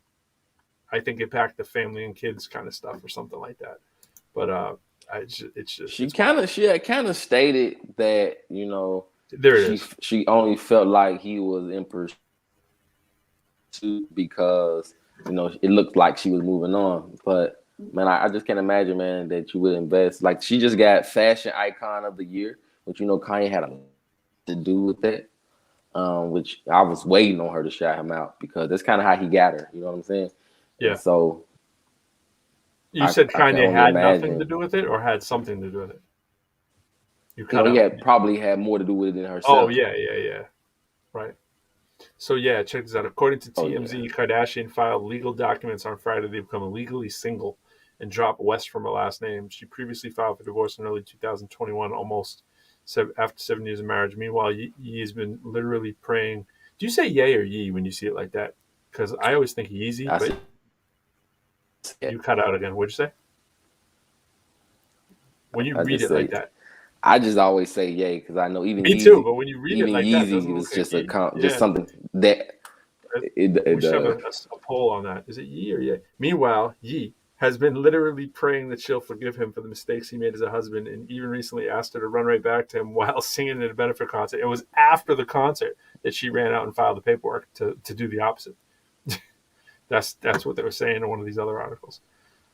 I think, impact the family and kids kind of stuff or something like that. But it's just she kind of stated that, you know, there it is. She only felt like he was in pursuit because, you know, it looked like she was moving on. But man, I just can't imagine, man, that you would invest. Like she just got Fashion Icon of the Year, which, you know, Kanye had a lot to do with that. Which I was waiting on her to shout him out because that's kind of how he got her. You know what I'm saying? Yeah. And so you said Kanye had nothing to do with it, or had something to do with it? He probably had more to do with it than herself. Oh yeah. Right. So yeah, check this out. According to TMZ, Kardashian filed legal documents on Friday to become legally single and drop West from her last name. She previously filed for divorce in early 2021, almost after 7 years of marriage. Meanwhile, Ye has been literally praying. Do you say yay or ye when you see it like that? Because I always think Yeezy, but you cut out again. What'd you say? When you read it like that. I just always say yay because I know even me Yeezy, too. But when you read it like Yeezy that, was just something that we should have a poll on that. Is it ye or yay? Meanwhile, Ye has been literally praying that she'll forgive him for the mistakes he made as a husband, and even recently asked her to run right back to him while singing at a benefit concert. It was after the concert that she ran out and filed the paperwork to do the opposite. That's what they were saying in one of these other articles.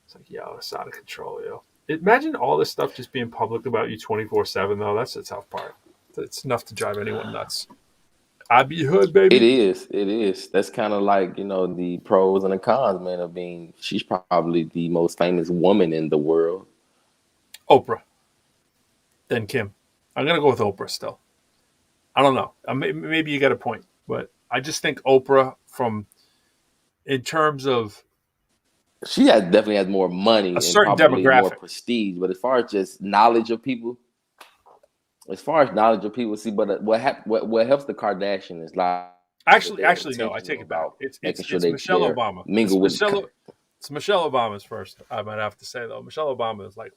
It's like, yo, it's out of control, yo. Imagine all this stuff just being public about you 24/7, though. That's the tough part. It's enough to drive anyone nuts. I be hood, baby. It is. That's kind of like, you know, the pros and the cons, man, of being. She's probably the most famous woman in the world. Oprah. Then Kim. I'm gonna go with Oprah still. I don't know. Maybe you got a point, but I just think Oprah, in terms of. She definitely has more money, a certain and probably demographic, more prestige. But as far as just knowledge of people, see, but what helps the Kardashians is like actually no, I take it back. It's Michelle Obama. It's Michelle Obama's first. I might have to say though, Michelle Obama is like,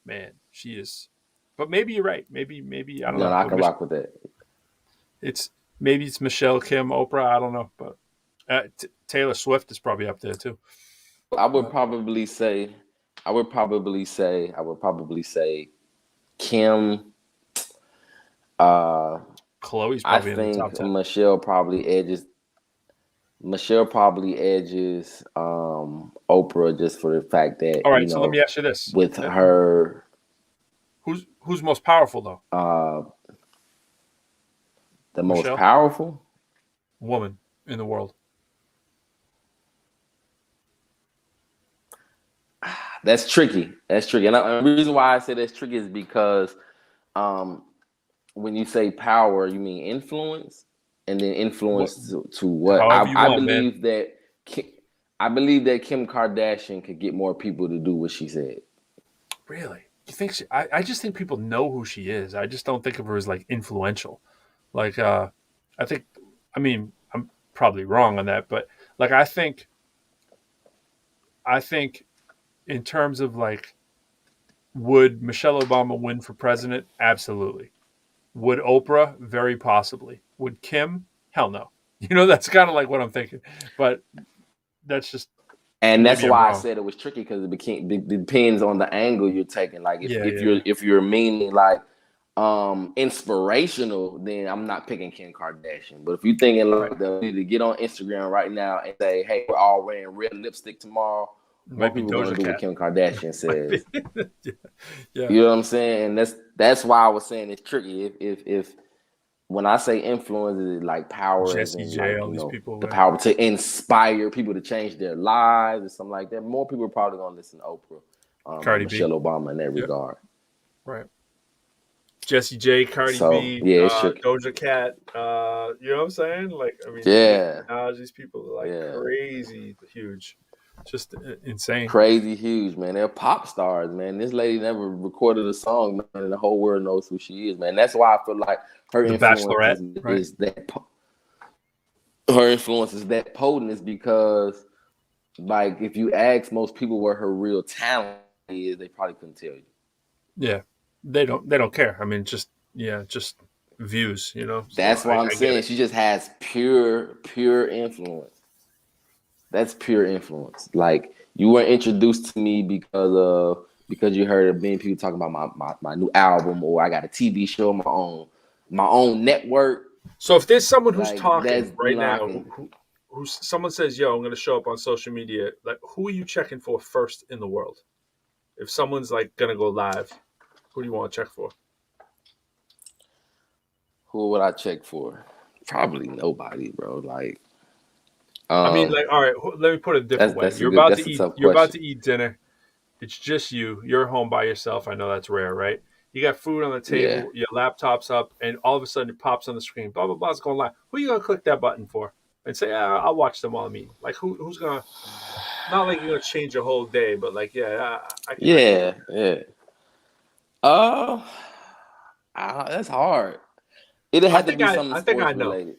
man, she is. But maybe you're right. Maybe I don't know. I can rock with that. Maybe it's Michelle, Kim, Oprah. I don't know, but Taylor Swift is probably up there too. I would probably say Kim. Chloe's I probably in the top think 10. Michelle probably edges Oprah just for the fact that all right. So let me ask you this: with her, who's most powerful though? The Michelle? most powerful woman in the world. That's tricky. And the reason why I say that's tricky is because when you say power, you mean influence, and then influence to what? I believe that Kim Kardashian could get more people to do what she said. Really? You think I just think people know who she is. I just don't think of her as like influential. Like I mean, I'm probably wrong on that, but like I think in terms of like, would Michelle Obama win for president? Absolutely. Would Oprah? Very possibly. Would Kim? Hell no. That's kind of like what I'm thinking. But that's just. And that's why I said it was tricky, because it depends on the angle you're taking. Like if you're meaning like inspirational, then I'm not picking Kim Kardashian. But if you're thinking like they need to get on Instagram right now and say, "Hey, we're all wearing red lipstick tomorrow," more people are going to do what Kim Kardashian says. Yeah. You know what I'm saying? And that's why I was saying it's tricky. If when I say influence, is like power, Jessie as in J, like, all these people, the power to inspire people to change their lives or something like that. More people are probably going to listen to Oprah, Michelle Obama in that regard. Right. Jessie J, Cardi B, Doja Cat. You know what I'm saying? Like, I mean, these people are like crazy huge. Just insane. Crazy huge, man. They're pop stars, man. This lady never recorded a song, man, and the whole world knows who she is, man. That's why I feel like her influence is that. Her influence is that potent, is because, like, if you ask most people where her real talent is, they probably couldn't tell you. Yeah, they don't care. I mean, just views, That's why I'm saying she just has pure influence. That's pure influence. Like, you weren't introduced to me because you heard of many people talking about my new album, or I got a TV show on my own network. So if there's someone who's like, talking right now, who someone says, "Yo, I'm going to show up on social media," like, who are you checking for first in the world? If someone's like going to go live, who do you want to check for? Who would I check for? Probably nobody, bro. Like. I mean, like, all right. Let me put it a different way. You're about to eat dinner. It's just you. You're home by yourself. I know that's rare, right? You got food on the table. Your laptop's up, and all of a sudden it pops on the screen. Blah blah blah. It's going live. Who are you gonna click that button for and say, "I'll watch them while I'm eating"? Like, who's gonna? Not like you're gonna change your whole day, but like, that's hard. It'll have to be something sports related.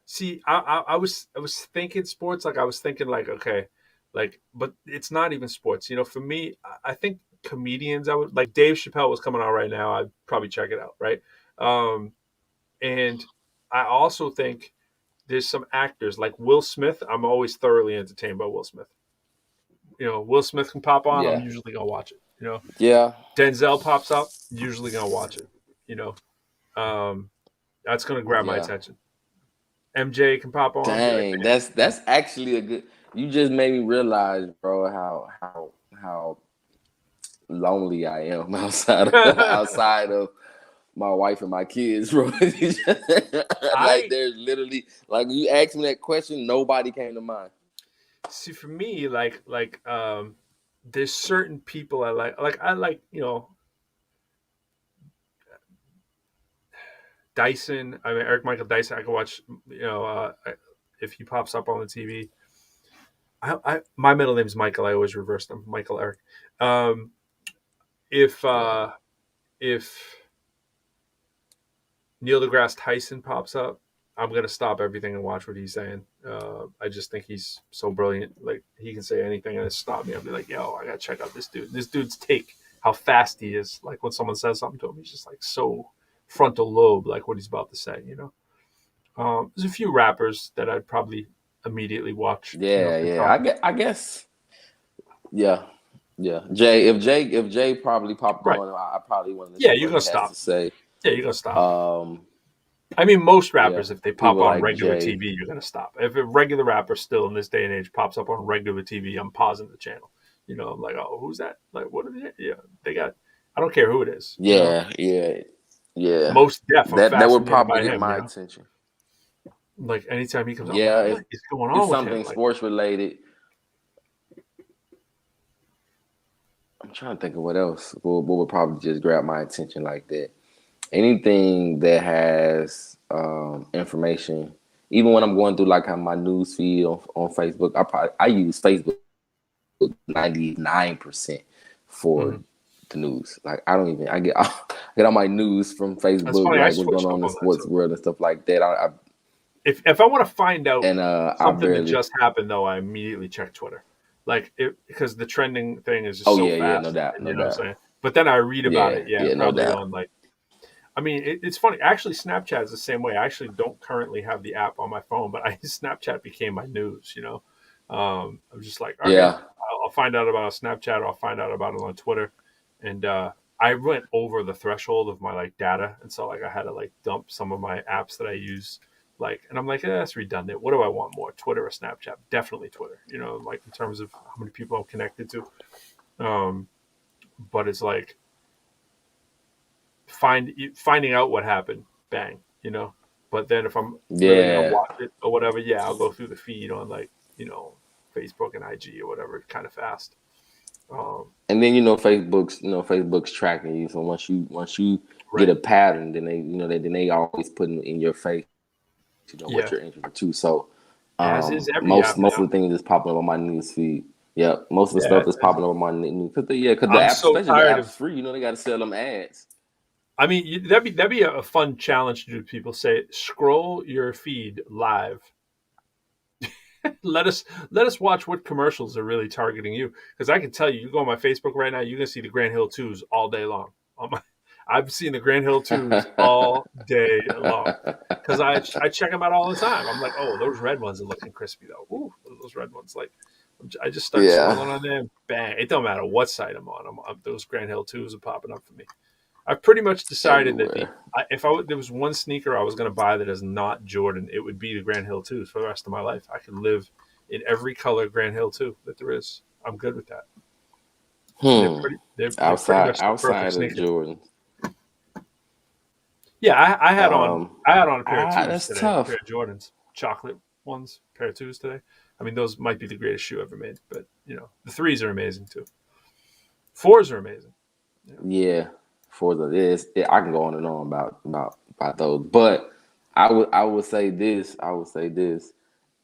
See, I was thinking sports. Like, I was thinking like, okay, like, but it's not even sports. For me, I think comedians. I would like Dave Chappelle was coming out right now. I'd probably check it out, right? And I also think there's some actors like Will Smith. I'm always thoroughly entertained by Will Smith. Will Smith can pop on. I'm usually gonna watch it. Denzel pops up. Usually gonna watch it. That's gonna grab my attention. MJ can pop on. Dang, that's actually a good. You just made me realize, bro, how lonely I am outside of my wife and my kids, bro. Like, there's literally, like, you asked me that question, nobody came to mind. See, for me, like there's certain people I like. Like, I like, Dyson. I mean, Eric Michael Dyson. I can watch, if he pops up on the TV. My middle name's Michael. I always reverse them. Michael Eric. If Neil deGrasse Tyson pops up, I'm gonna stop everything and watch what he's saying. I just think he's so brilliant. Like, he can say anything and it stop me. I'll be like, "Yo, I gotta check out this dude. This dude's take. How fast he is. Like, when someone says something to him, he's just like so frontal lobe, like what he's about to say." There's a few rappers that I'd probably immediately watch. Yeah. I guess. Yeah. Jay, if Jay probably popped on, I probably want to see you're what gonna he has to say. Yeah, you're gonna stop. I mean, most rappers, if they pop on like regular Jay. TV, you're gonna stop. If a regular rapper still in this day and age pops up on regular TV, I'm pausing the channel. You know, I'm like, oh, who's that? Like, what are they? Yeah, they got. I don't care who it is. Yeah. Most def. I'm that would fascinated probably by get him, my attention. Like anytime he comes out, Yeah, what is going on it's with something him? sports related. I'm trying to think of what else. What would probably just grab my attention like that. Anything that has information, even when I'm going through like my news feed on Facebook, I use Facebook 99% for the news. Like I get all my news from Facebook, funny, like what's going on in the sports world and stuff like that. If I want to find out something that barely just happened, though, I immediately check Twitter, because the trending thing is just so fast. Yeah, no doubt. What I'm saying? But then I read about it. Probably no on like. I mean, it's funny. Actually, Snapchat is the same way. I actually don't currently have the app on my phone, but Snapchat became my news. I'm just like, okay, I'll find out about Snapchat, or I'll find out about it on Twitter, and I went over the threshold of my like data, and so like I had to like dump some of my apps that I use. And I'm like, that's redundant. What do I want more, Twitter or Snapchat? Definitely Twitter, like in terms of how many people I'm connected to. But it's like finding out what happened, bang, But then if I'm really going to watch it or whatever, I'll go through the feed on like, Facebook and IG or whatever kind of fast. And then Facebook's tracking you. So once you get a pattern, then they always put in your face. What you're interested to. So most of the things that's popping up on my news feed. Yeah, most of the stuff that's popping up on my news. Because the app, especially the app's free, they got to sell them ads. I mean, that'd be a fun challenge to do. People say, scroll your feed live. let us watch what commercials are really targeting you. Because I can tell you go on my Facebook right now, you can see the Grand Hill 2s all day long. I've seen the Grand Hill 2s all day long because I check them out all the time. I'm like, oh, those red ones are looking crispy though. Ooh, those red ones. Like, I just start scrolling on them. Bang! It don't matter what site I'm on. Those Grand Hill 2s are popping up for me. I've pretty much decided that if there was one sneaker I was going to buy that is not Jordan, it would be the Grand Hill 2s for the rest of my life. I could live in every color Grand Hill 2 that there is. I'm good with that. They're outside of Jordan. Yeah, I had on a pair of 2s that's today. tough. A pair of Jordans, chocolate ones, pair of 2s today. I mean, those might be the greatest shoe ever made, but the 3s are amazing too. 4s are amazing. Yeah, 4s are I can go on and on about those, but I would say this.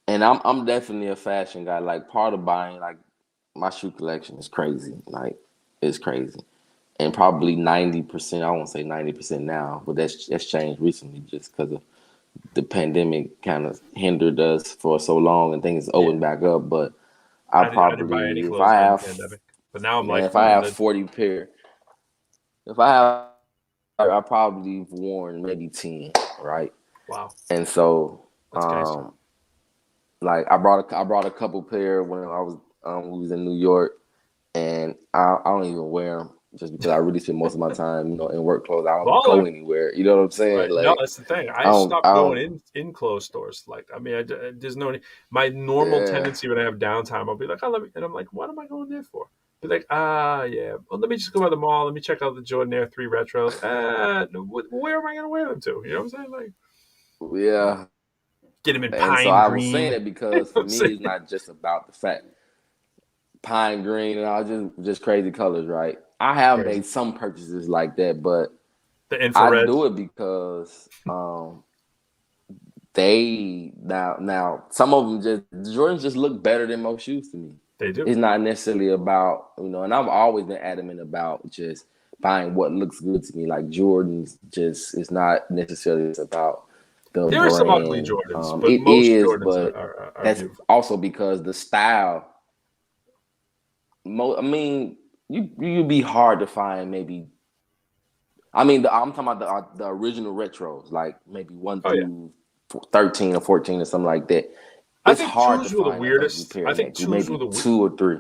And I'm definitely a fashion guy. Like, part of buying, like, my shoe collection is crazy. Like, it's crazy. And probably 90%, I won't say 90% now, but that's changed recently just because of the pandemic kind of hindered us for so long and things opened back up. But I didn't buy any clothes during the pandemic. But now if I have 40 pair, I probably worn maybe 10, right? Wow. And so, like, I brought a couple pair when I was we was in New York, and I don't even wear them. Just because I really spend most of my time, in work clothes. I don't go anywhere. You know what I'm saying? Right. Like, no, that's the thing. I stopped going in clothes stores. Like, I mean, there's no. My normal tendency when I have downtime, I'll be like, and I'm like, what am I going there for? Be like, yeah. Well, let me just go by the mall. Let me check out the Jordan Air 3 retros. Where am I going to wear them to? You know what I'm saying? Like, yeah. Get them in pine green. So I was saying it because for me, it's not just about the fact. Pine green and all just crazy colors, right? I have made some purchases like that, but the infrared. I do it because they now some of them Jordans just look better than most shoes to me. They do. It's not necessarily about, and I've always been adamant about just buying what looks good to me. Like, Jordans it's not necessarily about the brand. There are some ugly Jordans, but it most is, Jordans but are that's beautiful. Also because the style. I mean, you'd be hard to find maybe. I mean, I'm talking about the original retros, like maybe 1 through 13 or 14 or something like that. I think twos were the weirdest. I think twos maybe were the 2 or 3.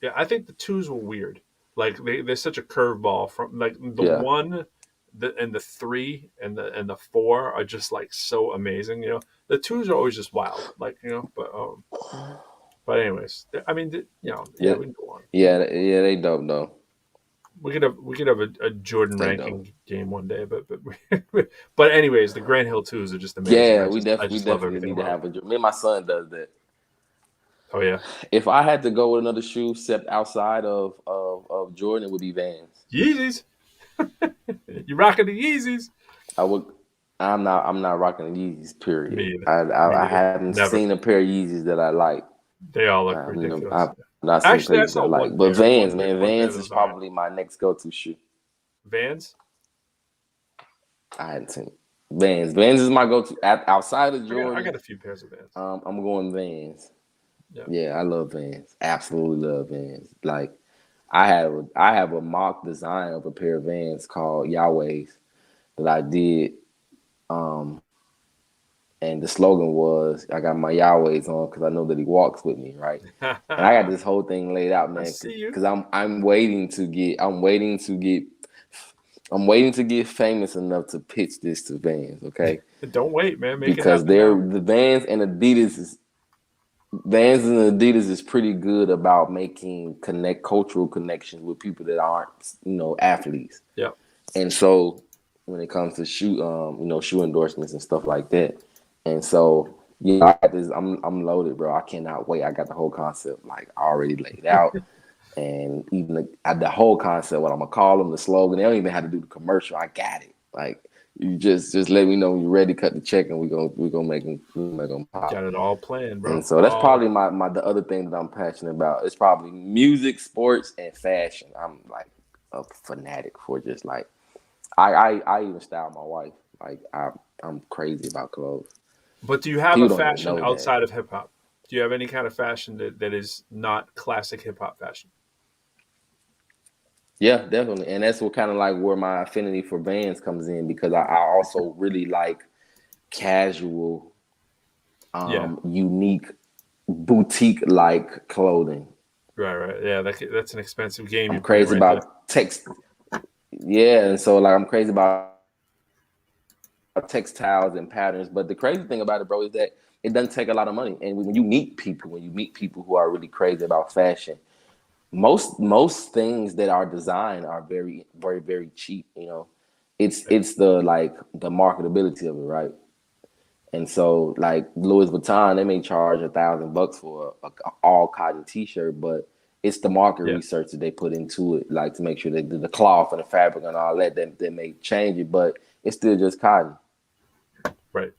Yeah, I think the twos were weird. Like they're such a curveball from like the 1, and the 3 and the 4 are just like so amazing. You know, the twos are always just wild. Like but anyways, I mean, we can go on. Yeah, they dope though. We could have a Jordan ranking game one day, but anyways, the Grand Hill twos are just amazing. Yeah, we definitely need to have a. Me and my son does that. Oh yeah. If I had to go with another shoe set outside of Jordan, it would be Vans. Yeezys. You rocking the Yeezys? I would. I'm not rocking the Yeezys. Period. I haven't seen a pair of Yeezys that I like. They all look ridiculous. I've not seen pairs that I like, but Vans, man, Vans is probably my next go-to shoe. Vans. I hadn't seen it. Vans is my go-to outside of Jordan. I got a few pairs of Vans. I'm going Vans. Yeah, I love Vans. Absolutely love Vans. Like, I have a mock design of a pair of Vans called Yahweh's that I did. And the slogan was, I got my Yahweh's on because I know that he walks with me, right? And I got this whole thing laid out, man, because I'm waiting to get famous enough to pitch this to Vans, okay? Don't wait, man. Because the Vans and Adidas is pretty good about making cultural connections with people that aren't, athletes. Yeah. And so when it comes to shoe endorsements and stuff like that. And so, I'm loaded, bro. I cannot wait. I got the whole concept already laid out. And even the whole concept, what I'm gonna call them, the slogan, they don't even have to do the commercial. I got it. Like, you just let me know when you're ready to cut the check, and we're gonna make them pop. Got it all planned, bro. And so that's probably the other thing that I'm passionate about. It's probably music, sports, and fashion. I'm like a fanatic for just like I even style my wife. Like I'm crazy about clothes. But do you have a fashion outside of hip hop? Do you have any kind of fashion that is not classic hip hop fashion? Yeah, definitely. And that's what kind of like where my affinity for Vans comes in, because I also really like casual, unique, boutique-like clothing. Right. Yeah, that's an expensive game. I'm crazy about text. Yeah, and so like I'm crazy about textiles and patterns. But the crazy thing about it, bro, is that it doesn't take a lot of money. And when you meet people who are really crazy about fashion, most things that are designed are very, very, very cheap. It's the marketability of it, right? And so like Louis Vuitton, they may charge $1,000 for a all cotton T-shirt, but it's the market research that they put into it, like to make sure that the cloth and the fabric and all that may change it, but it's still just cotton. Right.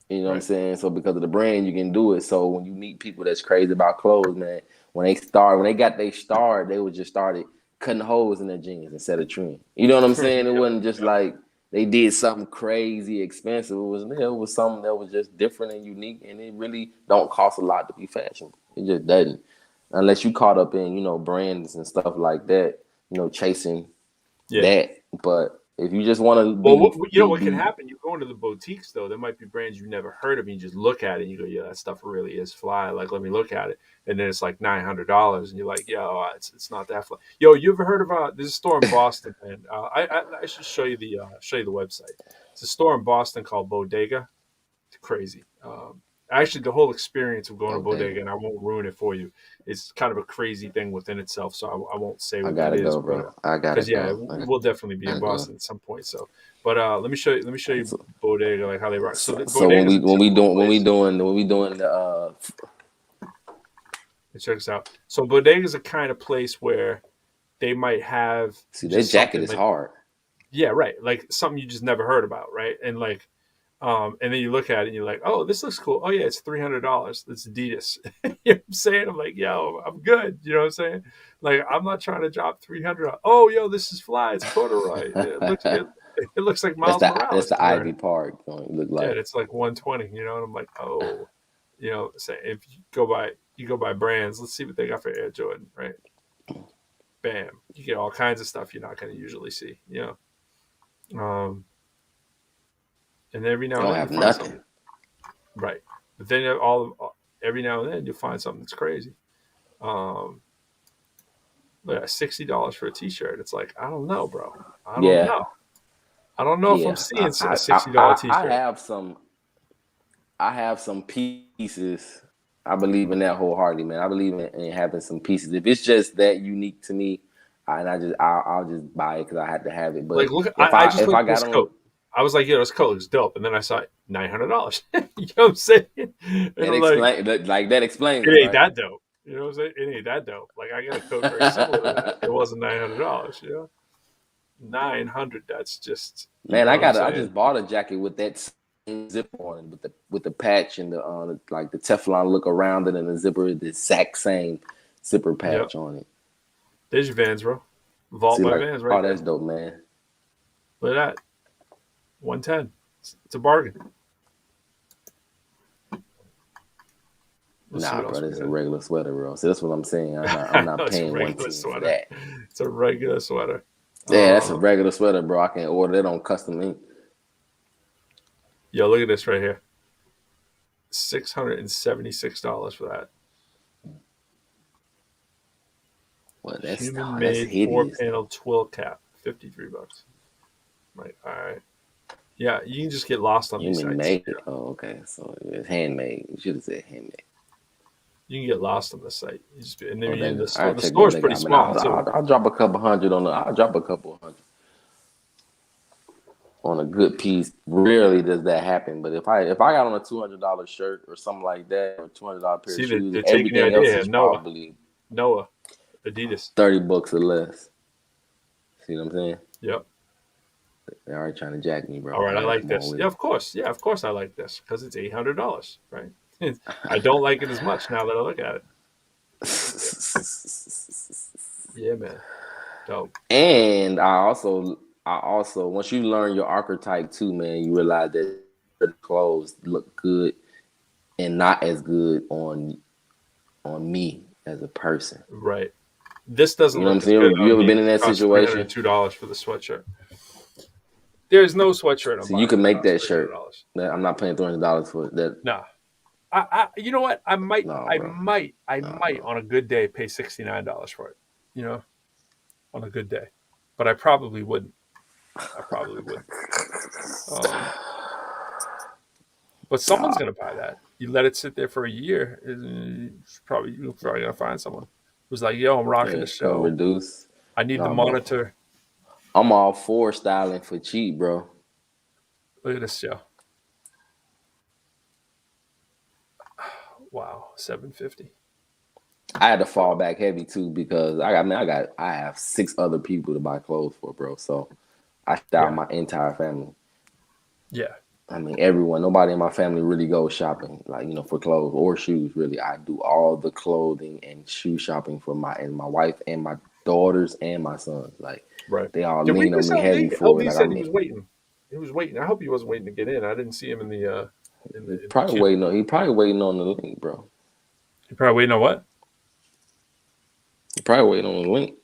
You know what I'm saying? So because of the brand, you can do it. So when you meet people that's crazy about clothes, man, when they got their start, they would just started cutting holes in their jeans instead of trim. You know what I'm saying? It wasn't just like they did something crazy expensive. It was something that was just different and unique, and it really don't cost a lot to be fashionable. It just doesn't. Unless you caught up in, brands and stuff like that, chasing that. But if you just want to, what can happen? You go into the boutiques though. There might be brands you've never heard of, and you just look at it and you go, "Yeah, that stuff really is fly." Like, let me look at it, and then it's like $900, and you're like, "Yo, it's not that fly." Yo, you ever heard of there's a store in Boston, man? I should show you the website. It's a store in Boston called Bodega. It's crazy. Actually, the whole experience of going to Bodega, and I won't ruin it for you, is kind of a crazy thing within itself. So I won't say what it is. Bro. I gotta go. We'll definitely be in Boston at some point. So, but let me show you Bodega, like how they rock. So when we doing the check this out. So Bodega is a kind of place where they might have their jacket is hard. Yeah, right. Like something you just never heard about, right? And like. And then you look at it and you're like, oh, this looks cool. Oh, yeah, it's $300. It's Adidas. You know what I'm saying? I'm like, yo, I'm good. You know what I'm saying? Like, I'm not trying to drop $300. Oh, yo, this is fly. It's corduroy. It looks like Miles Morales. That's the Ivy Park. Look like. Yeah, it's like 120, and I'm like, oh, say if you go by brands, let's see what they got for Air Jordan, right? Bam. You get all kinds of stuff you're not going to usually see, And every now and then have nothing, right? But then every now and then you'll find something that's crazy. Look at $60 for a T-shirt. It's like, I don't know, bro. I don't know. I don't know if I'm seeing a $60 T-shirt. I have some pieces. I believe in that wholeheartedly, man. I believe in having some pieces. If it's just that unique to me, I'll just buy it because I had to have it. But like, look, I just looked at this coat. I was like, this coat looks dope, and then I saw it, $900. You know what I'm saying? That explains it. Ain't that dope. You know what I'm saying? It ain't that dope. Like, I got a coat very similar to that. It wasn't $900. You know, $900. That's just man. I just bought a jacket with that zip on it, with the patch and the like the Teflon look around it, and the zipper, the exact same zipper patch on it. There's your Vans, bro. Vault by Vans, right? Oh, that's dope, man. Look at that. 110. It's a bargain. Nah, bro, this is a regular sweater, bro. So that's what I'm saying. I'm not paying $110 for that. It's a regular sweater. Yeah, that's a regular sweater, bro. I can order that on custom ink. Yo, look at this right here. $676 for that. Well, that's human-made 4-panel twill cap, $53. Right. All right. Yeah, you can just get lost on these sites. Human-made. Oh, okay. So it's handmade. You should have said handmade. You can get lost on the site. The store's pretty small. I'll drop a couple hundred on a good piece. Rarely does that happen, but if I got on a $200 shirt or something like that, or $200 pair of shoes, everything else is probably Noah, Adidas, $30 or less. See what I'm saying? Yep. They're already trying to jack me, bro. All right, I like this. Yeah, of course. Yeah, of course I like this because it's $800, right? I don't like it as much now that I look at it. Yeah, man. Dope. And I also once you learn your archetype too, man, you realize that the clothes look good and not as good on me as a person. Right. This doesn't. You know what I'm saying? You ever been in that situation? $2 for the sweatshirt. There's no sweatshirt. So you can make that shirt. I'm not paying $300 for that. No. You know what? I might on a good day pay $69 for it. You know, on a good day, but I probably wouldn't. But someone's gonna buy that. You let it sit there for a year, you're probably gonna find someone who's like, "Yo, I'm rocking the show. Reduce. I need the monitor." I'm all for styling for cheap, bro. Look at this show. Wow, $750. I had to fall back heavy too because I have 6 other people to buy clothes for, bro. So I style my entire family. Yeah. I mean, nobody in my family really goes shopping, like, for clothes or shoes, really. I do all the clothing and shoe shopping for my wife and my daughters and my sons. Like, right. They all lean on me heavy for it. Like, said he was waiting. He was waiting. I hope he wasn't waiting to get in. I didn't see him in the He probably waiting on the link, bro. He probably waiting on what? He probably waiting on the link.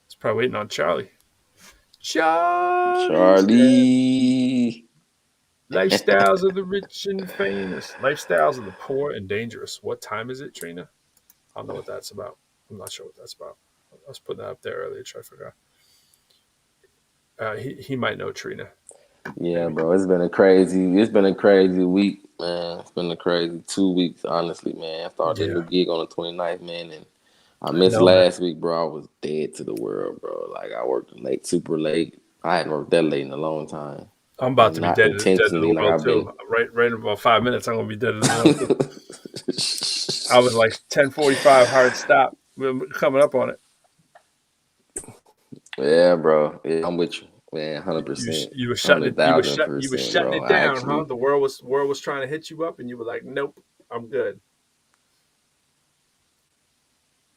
He's probably waiting on Charlie. Charlie. Lifestyles of the rich and famous. Lifestyles of the poor and dangerous. What time is it, Trina? I don't know what that's about. I'm not sure what that's about. I was putting that up there earlier. Try to figure out. He might know, Trina. Yeah, bro. It's been a crazy week, man. It's been a crazy 2 weeks, honestly, man. I started the gig on the 29th, man, and I missed last week, bro. I was dead to the world, bro. Like, I worked late, super late. I hadn't worked that late in a long time. I'm about to be dead to the world, too. Right in about 5 minutes, I'm going to be dead to the world, too. I was like 10:45 hard stop. We're coming up on it. Yeah, bro. Yeah, I'm with you. Man, 100%. You were shutting it down, huh? The world was trying to hit you up, and you were like, "Nope, I'm good."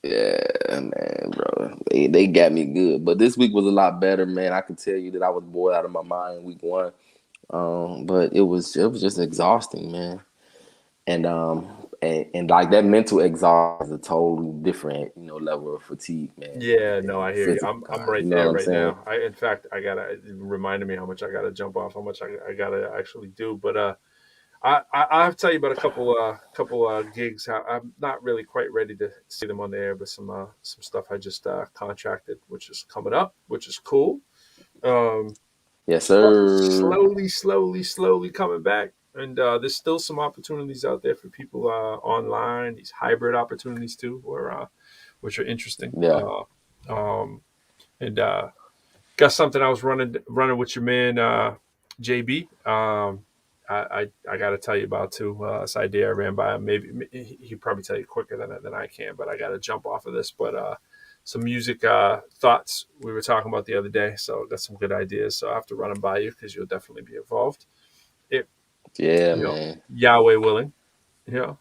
Yeah, man, bro. They got me good, but this week was a lot better, man. I can tell you that I was bored out of my mind week 1, but it was just exhausting, man. And like that mental exhaustion is a totally different, level of fatigue, man. Yeah, no, I hear you. I'm right there right now. In fact, I gotta reminded me how much I gotta jump off, how much I gotta actually do. But I'll tell you about a couple gigs. I'm not really quite ready to see them on the air, but some stuff I just contracted, which is coming up, which is cool. Yes, Stuff is sir. slowly coming back, and there's still some opportunities out there for people online. These hybrid opportunities too, which are interesting. Yeah. And got something I was running with your man JB. I got to tell you about too. This idea I ran by him. Maybe he'd probably tell you quicker than I can, but I got to jump off of this. But some music thoughts we were talking about the other day. So got some good ideas. So I have to run them by you because you'll definitely be involved. Yeah, man. Yahweh willing. Yeah.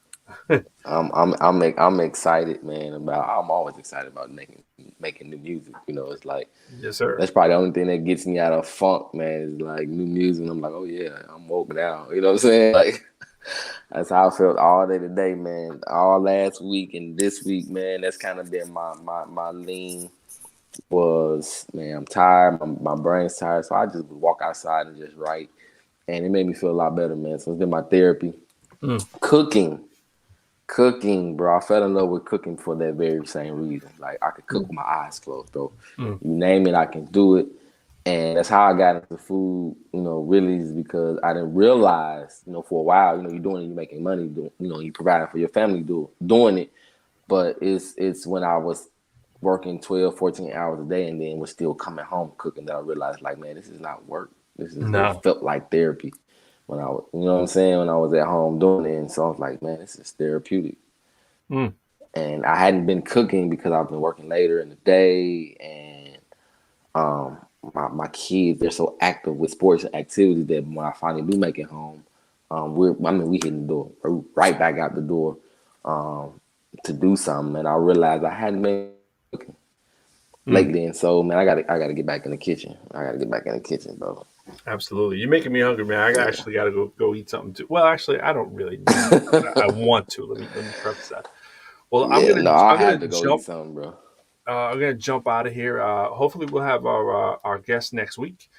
I'm excited, man. I'm always excited about making new music. It's like, yes, sir. That's probably the only thing that gets me out of funk, man. Is like new music. And I'm like, oh yeah, I'm woke now. You know what I'm saying? Like that's how I felt all day today, man. All last week and this week, man. That's kind of been my lean. Was, man, I'm tired. My brain's tired, so I just would walk outside and just write, and it made me feel a lot better, man. So it's been my therapy. Cooking, bro. I fell in love with cooking for that very same reason. Like I could cook with my eyes closed, bro. You name it, I can do it. And that's how I got into food, really is because I didn't realize, for a while, you're doing it, you're making money, you're providing for your family doing it. But it's when I was working 12, 14 hours a day and then was still coming home cooking that I realized, like, man, this is not work. It felt like therapy. When I was, what I'm saying, when I was at home doing it. And so I was like, man, this is therapeutic. And I hadn't been cooking because I've been working later in the day. And my kids, they're so active with sports and activities that when I finally do make it home, we hitting the door, right back out the door to do something. And I realized I hadn't been cooking lately. And so, man, I gotta get back in the kitchen. I gotta get back in the kitchen, bro. Absolutely. You're making me hungry, man. I actually got to go eat something too. Well, actually, I don't really need to. I want to. Let me preface that. Well, I'm going to jump. Eat something, bro. I'm going to jump out of here. Hopefully, we'll have our guest next week.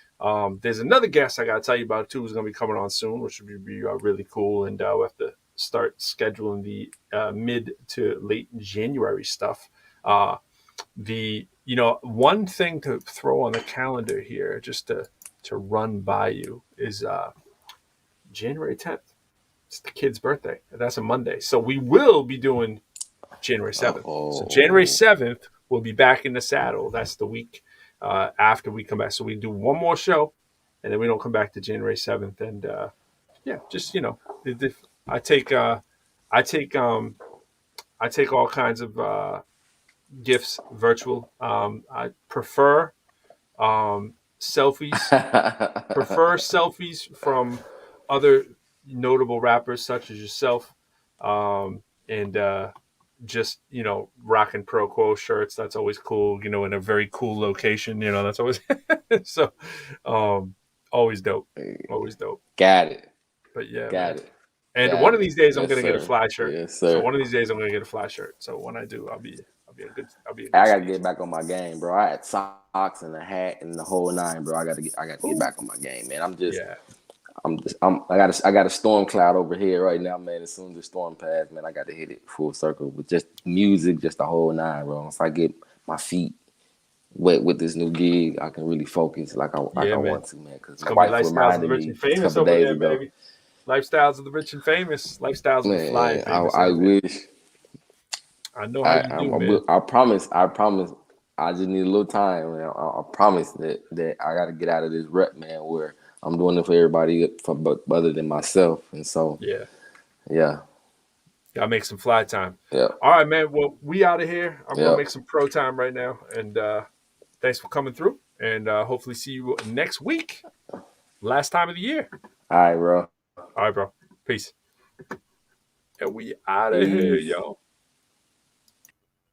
There's another guest I got to tell you about, too, who's going to be coming on soon, which would be really cool. And we'll have to start scheduling the mid to late January stuff. One thing to throw on the calendar here, just to run by you, is January 10th. It's the kid's birthday. That's a Monday. So we will be doing January 7th. So January 7th, we'll be back in the saddle. That's the week after we come back. So we do one more show, and then we don't come back to January 7th. And I take all kinds of gifts virtual. I prefer selfies from other notable rappers such as yourself, and just rocking ProQuo shirts. That's always cool, in a very cool location. That's always so always dope. Got it. But yeah, got it. And one of these days I'm gonna get a fly shirt. Yes, sir. So one of these days I'm gonna get a fly shirt. So when I do, I'll be a good I gotta get back on my game, bro. I had socks and a hat and the whole nine, bro. I gotta get back on my game, man. I got a storm cloud over here right now, man. As soon as the storm passes, man, I got to hit it full circle with just music, just the whole nine, bro. If I get my feet wet with this new gig, I can really focus like I want to, man. Because my wife reminded me a couple days ago. Baby. Lifestyles of the rich and famous. Lifestyles of the fly and famous. I wish. I know how you do, man. I promise. I just need a little time, man. I promise that I got to get out of this rut, man, where I'm doing it for everybody other than myself. And so, yeah. Gotta make some fly time. Yeah. All right, man. Well, we out of here. I'm going to make some pro time right now. And thanks for coming through. And hopefully see you next week. Last time of the year. All right, bro. All right, bro. Peace. And we out of here, y'all.